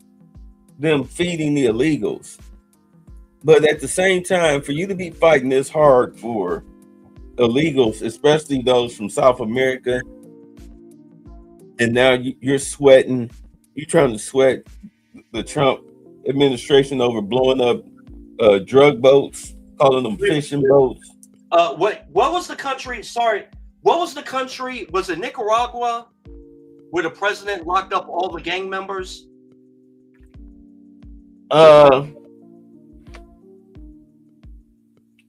them feeding the illegals, but at the same time, for you to be fighting this hard for illegals, especially those from South America, and now you're sweating, you're trying to sweat the Trump administration over blowing up drug boats, calling them fishing boats. What was the country? Sorry, what was the country? Was it Nicaragua, where the president locked up all the gang members? The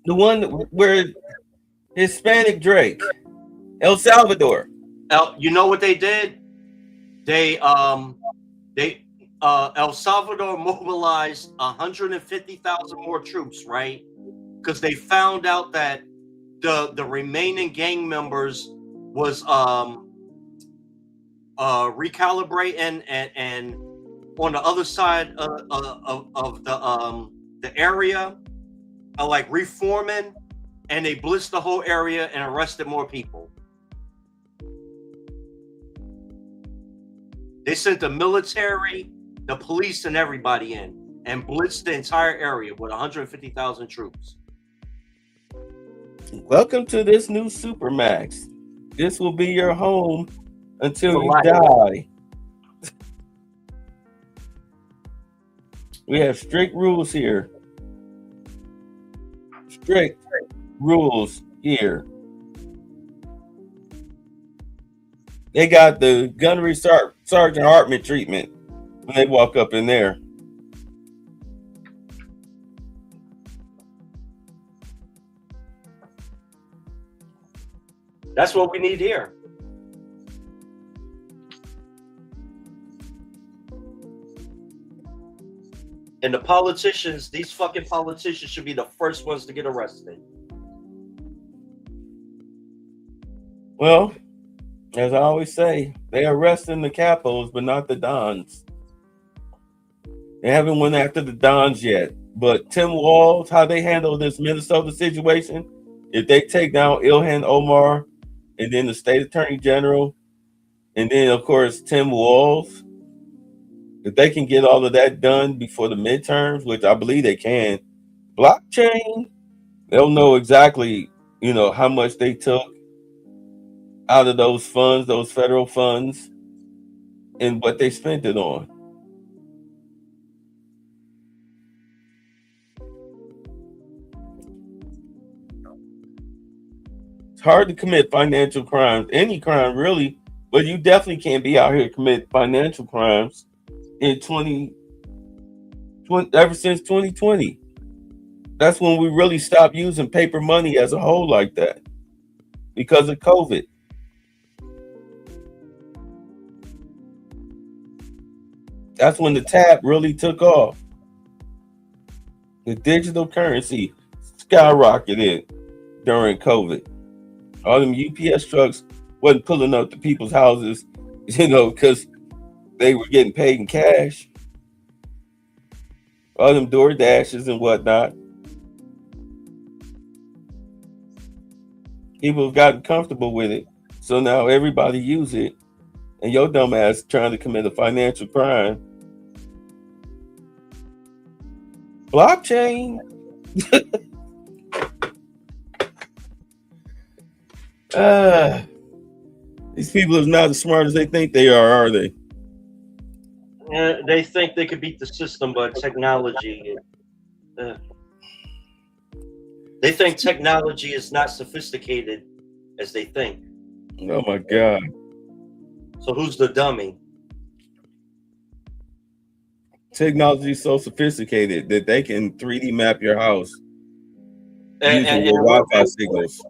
one where Hispanic Drake, El Salvador. You know what they did? El Salvador mobilized 150,000 more troops, right? Because they found out that the remaining gang members was recalibrating and on the other side of the area are like reforming, and they blitzed the whole area and arrested more people. They sent the military, the police, and everybody in and blitzed the entire area with 150,000 troops. Welcome to this new Supermax. This will be your home until For you life. die. We have strict rules here. Strict rules here. They got the gunnery Sergeant Hartman treatment when they walk up in there. That's what we need here. And the politicians, these fucking politicians should be the first ones to get arrested. Well, as I always say, they arresting the capos, but not the dons. They haven't went after the dons yet. But Tim Walz, how they handle this Minnesota situation, if they take down Ilhan Omar and then the state attorney general, and then of course Tim Walz, if they can get all of that done before the midterms, which I believe they can, blockchain, they'll know exactly, how much they took out of those funds, those federal funds, and what they spent it on. It's hard to commit financial crimes, any crime really, but you definitely can't be out here to commit financial crimes in ever since 2020. That's when we really stopped using paper money as a whole like that because of COVID. That's when the tab really took off. The digital currency skyrocketed during COVID. All them UPS trucks wasn't pulling up to people's houses, because they were getting paid in cash. All them door dashes and whatnot. People have gotten comfortable with it. So now everybody use it. And your dumb ass trying to commit a financial crime. Blockchain. These people are not as smart as they think they are they? They think they could beat the system, but technology. They think technology is not sophisticated as they think. Oh my God. So who's the dummy? Technology is so sophisticated that they can 3D map your house using And your Wi-Fi signals.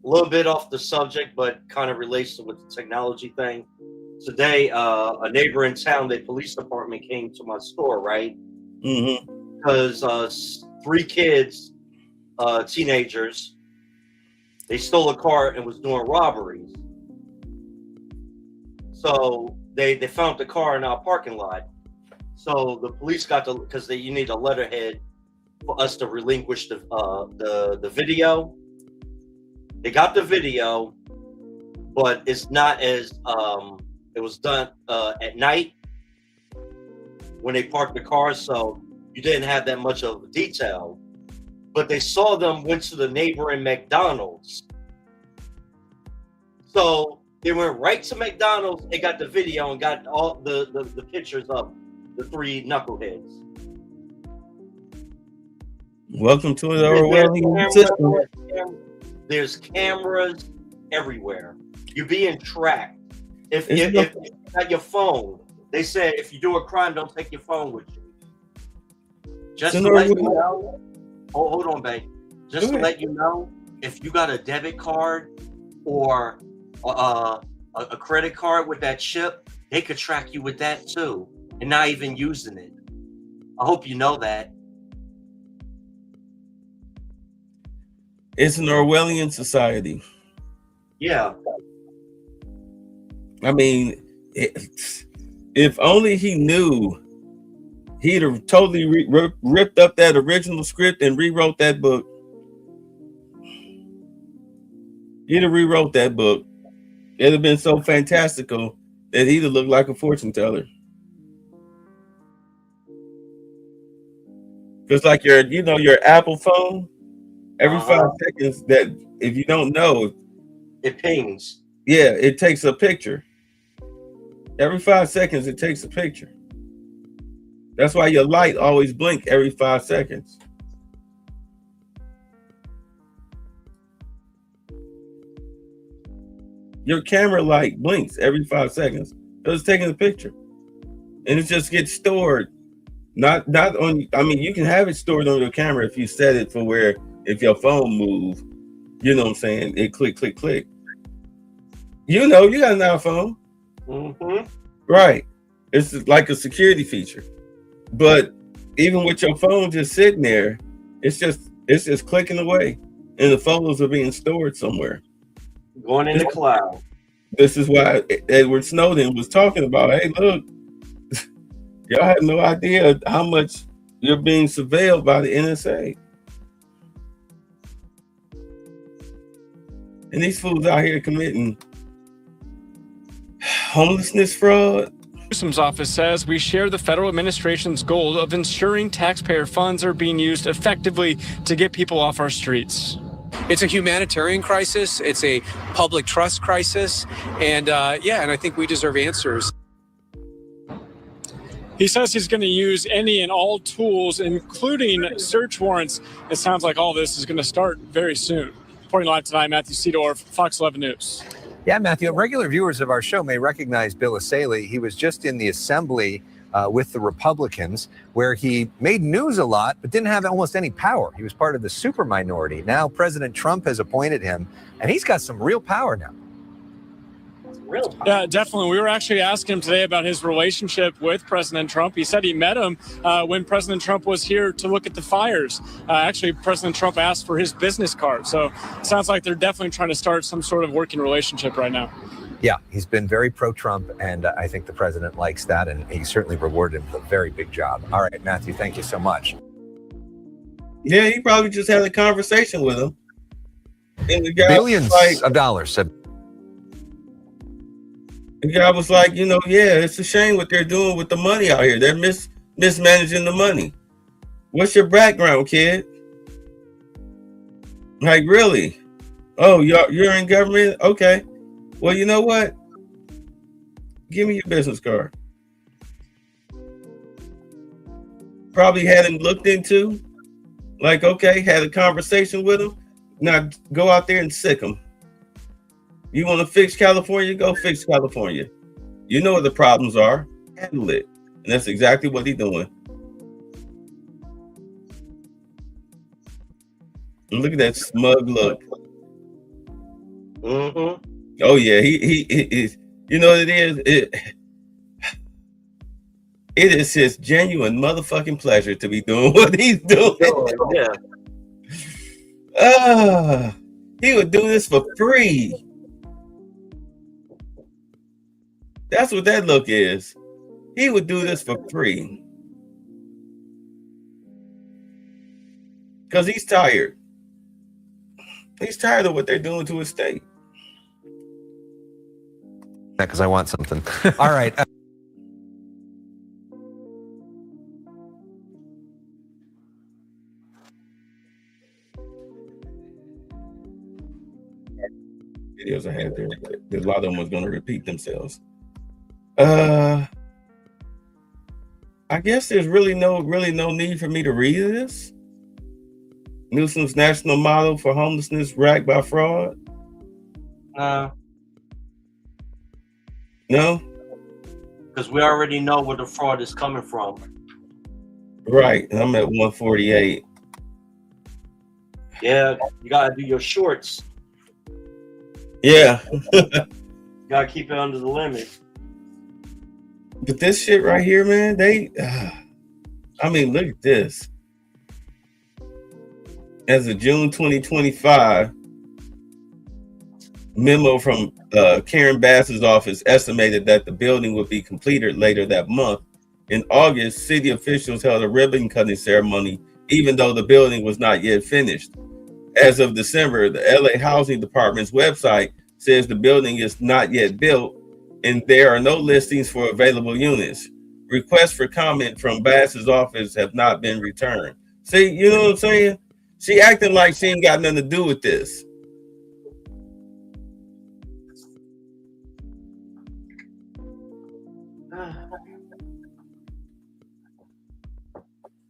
A little bit off the subject, but kind of relates to with the technology thing. Today, a neighbor in town, the police department came to my store, right? Mm-hmm. Because 3 kids, teenagers, they stole a car and was doing robberies. So they found the car in our parking lot. So the police got because you need a letterhead for us to relinquish the video. They got the video, but it's not as it was done at night when they parked the car, so you didn't have that much of detail. But they saw them went to the neighboring McDonald's. So they went right to McDonald's and got the video and got all the pictures of the 3 knuckleheads. Welcome to the Orwellian system. There's cameras everywhere. You're being tracked. If it's not your phone, they said if you do a crime, don't take your phone with you. Just to let you know. Hold on, babe. Just to let you know, if you got a debit card or a credit card with that chip, they could track you with that too, and not even using it. I hope you know that. It's an Orwellian society. Yeah. I mean, If only he knew, he'd have totally ripped up that original script and rewrote that book. He'd have rewrote that book. It'd have been so fantastical that he'd have looked like a fortune teller. Because like your Apple phone, every 5 seconds, that if you don't know, it pings. Yeah, it takes a picture. Every 5 seconds, it takes a picture. That's why your light always blink every 5 seconds. Your camera light blinks every 5 seconds. It's taking a picture. And it just gets stored. Not on, I mean, you can have it stored on your camera if you set it for where if your phone move, you know what I'm saying, it click, click, click. You know, you got an iPhone. Mm-hmm. Right. It's like a security feature. But even with your phone just sitting there, it's just clicking away. And the photos are being stored somewhere. Going in the cloud. This is why Edward Snowden was talking about, hey, look, y'all have no idea how much you're being surveilled by the NSA. And these fools out here committing homelessness fraud. Newsom's office says we share the federal administration's goal of ensuring taxpayer funds are being used effectively to get people off our streets. It's a humanitarian crisis. It's a public trust crisis. And and I think we deserve answers. He says he's going to use any and all tools, including search warrants. It sounds like all this is going to start very soon. Reporting live tonight, Matthew Seedorf, Fox 11 News. Yeah, Matthew, regular viewers of our show may recognize Bill Essayli. He was just in the assembly with the Republicans, where he made news a lot, but didn't have almost any power. He was part of the super minority. Now President Trump has appointed him, and he's got some real power now. Yeah, definitely. We were actually asking him today about his relationship with President Trump. He said he met him when President Trump was here to look at the fires. Actually, President Trump asked for his business card. So it sounds like they're definitely trying to start some sort of working relationship right now. Yeah, he's been very pro-Trump, and I think the president likes that, and he certainly rewarded him with a very big job. All right, Matthew, thank you so much. Yeah, he probably just had a conversation with him. And the guy Billions of dollars. The guy was like, yeah, it's a shame what they're doing with the money out here. They're mismanaging the money. What's your background, kid? Like, really? Oh, you're in government? Okay. Well, you know what? Give me your business card. Probably hadn't looked into. Like, okay, had a conversation with him. Now go out there and sick him. You want to fix California? Go fix California. You know what the problems are. Handle it. And that's exactly what he's doing. And look at that smug look. Mm-hmm. Oh yeah, he is. You know what it is? It is his genuine motherfucking pleasure to be doing what he's doing. Oh, yeah. He would do this for free. That's what that look is. He would do this for free. Because he's tired. He's tired of what they're doing to his state. Because I want something. All right. Videos I had there. A lot of them was going to repeat themselves. I guess there's really no need for me to read this. Newsom's national model for homelessness racked by fraud. No? Because we already know where the fraud is coming from. Right. I'm at 148. Yeah, you gotta do your shorts. Yeah. You gotta keep it under the limit. But this shit right here, man, I mean, look at this. As of June 2025, memo from Karen Bass's office estimated that the building would be completed later that month. In August, city officials held a ribbon cutting ceremony, even though the building was not yet finished. As of December, the LA Housing Department's website says the building is not yet built and there are no listings for available units. Requests for comment from Bass's office have not been returned. See, you know what I'm saying? She acting like she ain't got nothing to do with this.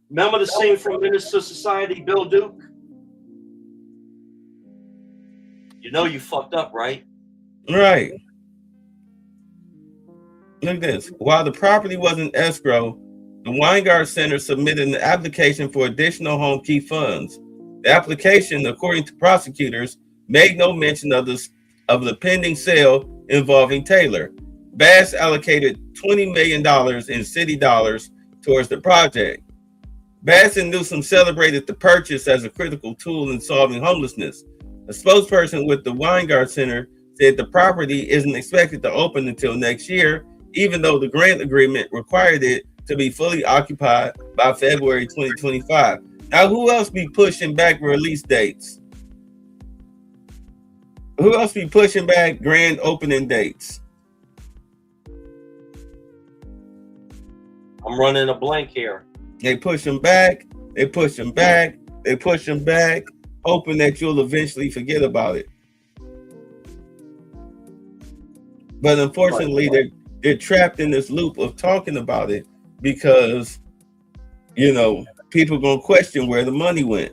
Remember the scene from Menace to Society, Bill Duke? You know you fucked up, right? Right. Look at this. While the property was in escrow, the Weingart Center submitted an application for additional home key funds. The application, according to prosecutors, made no mention of the pending sale involving Taylor. Bass allocated $20 million in city dollars towards the project. Bass and Newsom celebrated the purchase as a critical tool in solving homelessness. A spokesperson with the Weingart Center said the property isn't expected to open until next year, even though the grant agreement required it to be fully occupied by February 2025. Now, who else be pushing back release dates? Who else be pushing back grand opening dates? I'm running a blank here. They push them back, they push them back, they push them back, hoping that you'll eventually forget about it. But unfortunately, they're trapped in this loop of talking about it because, you know, people gonna question where the money went.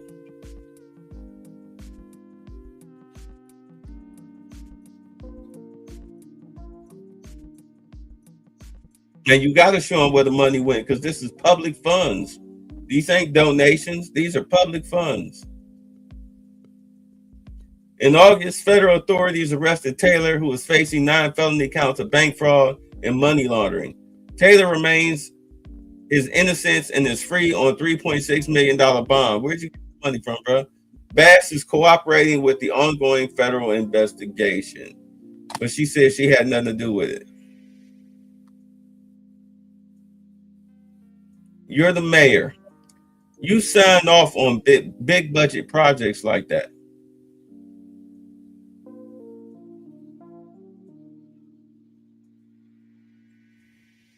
And you got to show them where the money went because this is public funds. These ain't donations. These are public funds. In August, federal authorities arrested Taylor, who was facing 9 felony counts of bank fraud and money laundering. Taylor remains his innocence and is free on $3.6 million bond. Where'd you get the money from, bro? Bass is cooperating with the ongoing federal investigation, but she said she had nothing to do with it. You're the mayor. You sign off on big budget projects like that.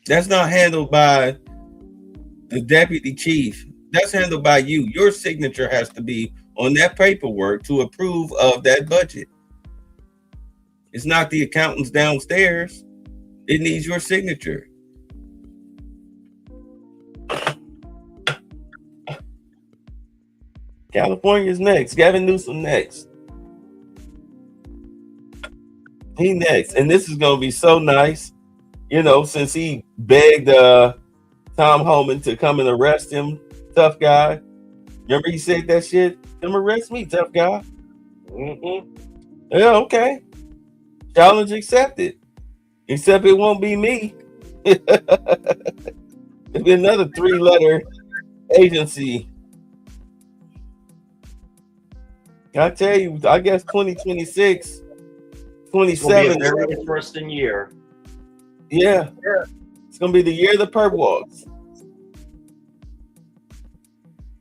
That's not handled by the deputy chief. That's handled by you. Your signature has to be on that paperwork to approve of that budget. It's not the accountants downstairs. It needs your signature. California's next. Gavin Newsom next. He next. And this is going to be so nice. You know, since he begged Tom Homan to come and arrest him, tough guy. Remember he said that shit? Come arrest me, tough guy. Mm-hmm. Yeah, okay. Challenge accepted. Except it won't be me. It'll be another 3-letter agency. I tell you, I guess 2026, 27. Very interesting year. Yeah. It's going to be the year of the perp walks.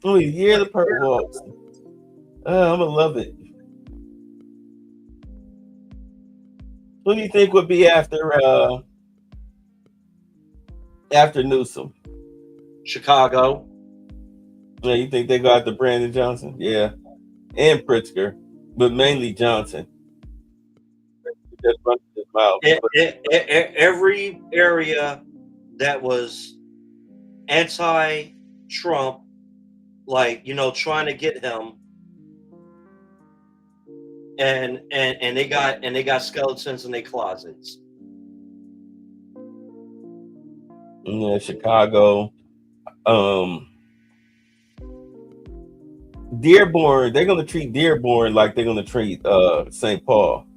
Oh, the year of the perp walks. I'm going to love it. Who do you think would be after Newsom? Chicago. Yeah, you think they go after Brandon Johnson? Yeah. And Pritzker, but mainly Johnson. Just running his mouth. Every area that was anti-Trump, like, you know, trying to get him, and they got skeletons in their closets. Yeah, Chicago. Dearborn, they're gonna treat Dearborn like they're gonna treat St. Paul.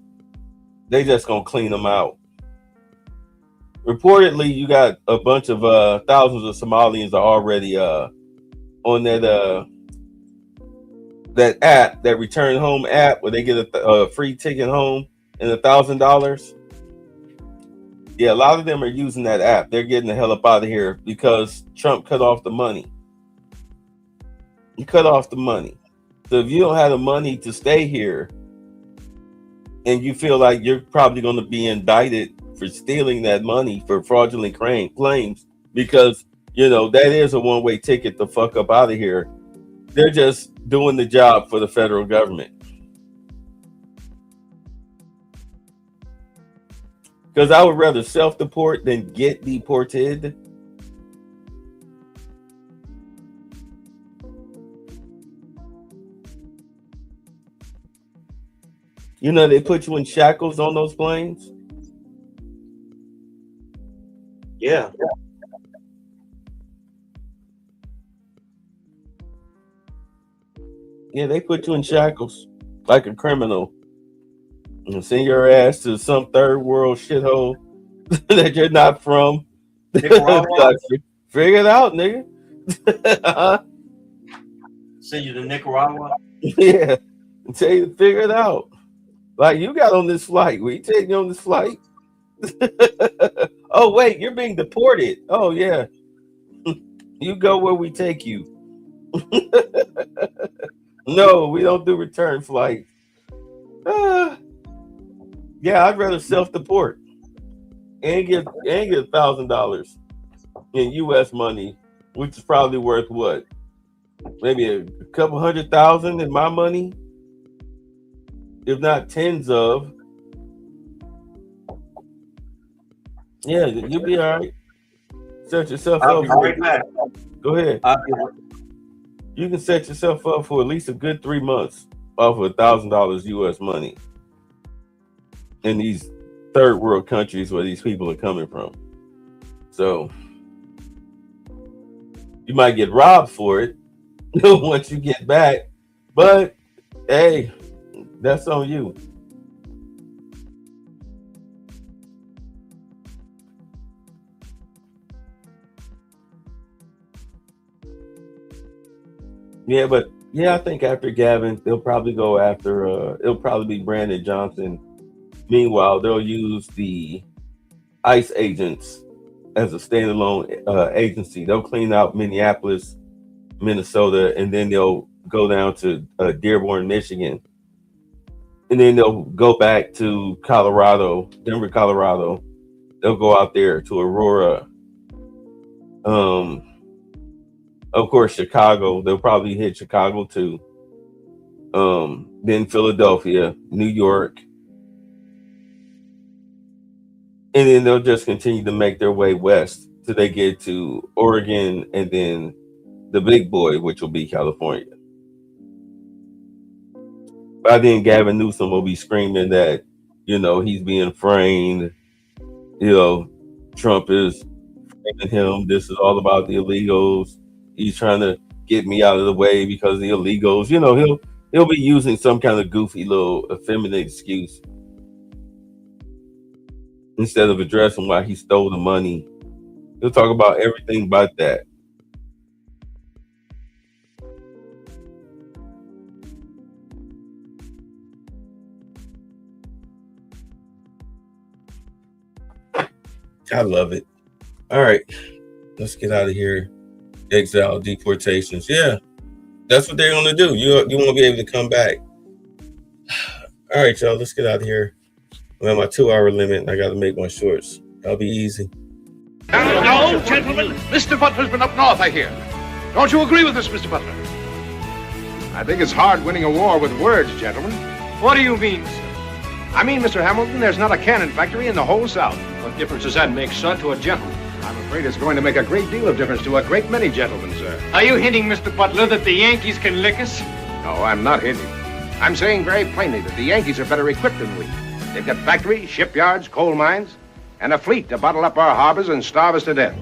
They just gonna clean them out. Reportedly, you got a bunch of thousands of Somalians are already on that app, that Return Home app, where they get a free ticket home. and $1,000. Yeah, a lot of them are using that app. They're getting the hell up out of here because Trump cut off the money. He cut off the money. So if you don't have the money to stay here and you feel like you're probably going to be indicted for stealing that money for fraudulent claims, because, you know, that is a one-way ticket to fuck up out of here. They're just doing the job for the federal government. Because I would rather self-deport than get deported. You know, they put you in shackles on those planes. Yeah. Yeah, they put you in shackles like a criminal and send your ass to some third world shithole that you're not from. Like, figure it out, nigga. Send you to Nicaragua? Yeah. And tell you to figure it out. Like, you got on this flight. We taking you on this flight? Oh, wait, you're being deported. Oh, yeah. You go where we take you. No, we don't do return flights. Yeah, I'd rather self-deport and get $1,000 in U.S. money, which is probably worth what? Maybe a couple $100,000 in my money, if not tens of. Yeah, you'll be all right. Set yourself I'll up. be right back. Go ahead. You can set yourself up for at least a good 3 months off of $1,000 U.S. money in these third world countries where these people are coming from. So you might get robbed for it once you get back, but hey, that's on you. Yeah, but yeah, I think after Gavin, they'll probably go after, it'll probably be Brandon Johnson. Meanwhile, they'll use the ICE agents as a standalone agency. They'll clean out Minneapolis, Minnesota, and then they'll go down to Dearborn, Michigan. And then they'll go back to Colorado, Denver, Colorado. They'll go out there to Aurora. Of course, Chicago. They'll probably hit Chicago too. Then Philadelphia, New York. And then they'll just continue to make their way west till they get to Oregon and then the big boy, which will be California. By then, Gavin Newsom will be screaming that, you know, he's being framed. You know, Trump is framing him. This is all about the illegals. He's trying to get me out of the way because of the illegals. You know, he'll be using some kind of goofy little effeminate excuse instead of addressing why he stole the money. He'll talk about everything but that. I love it. All right, let's get out of here. Exile, deportations. Yeah, that's what they're gonna do. You won't be able to come back. All right, y'all, let's get out of here. I'm at my 2-hour limit and I got to make my shorts. That'll be easy. No, gentlemen, Mr. Butler's been up north, I hear. Don't you agree with us, Mr. Butler? I think it's hard winning a war with words, gentlemen. What do you mean, sir? I mean, Mr. Hamilton, there's not a cannon factory in the whole South. What difference does that make, sir, to a gentleman? I'm afraid it's going to make a great deal of difference to a great many gentlemen, sir. Are you hinting, Mr. Butler, that the Yankees can lick us? No, I'm not hinting. I'm saying very plainly that the Yankees are better equipped than we. They've got factories, shipyards, coal mines, and a fleet to bottle up our harbors and starve us to death.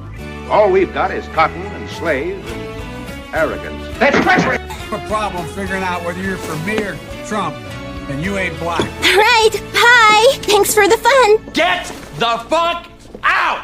All we've got is cotton and slaves and arrogance. That's treachery! A problem figuring out whether you're for me or Trump, and you ain't black. All right, bye. Thanks for the fun. Get the fuck out!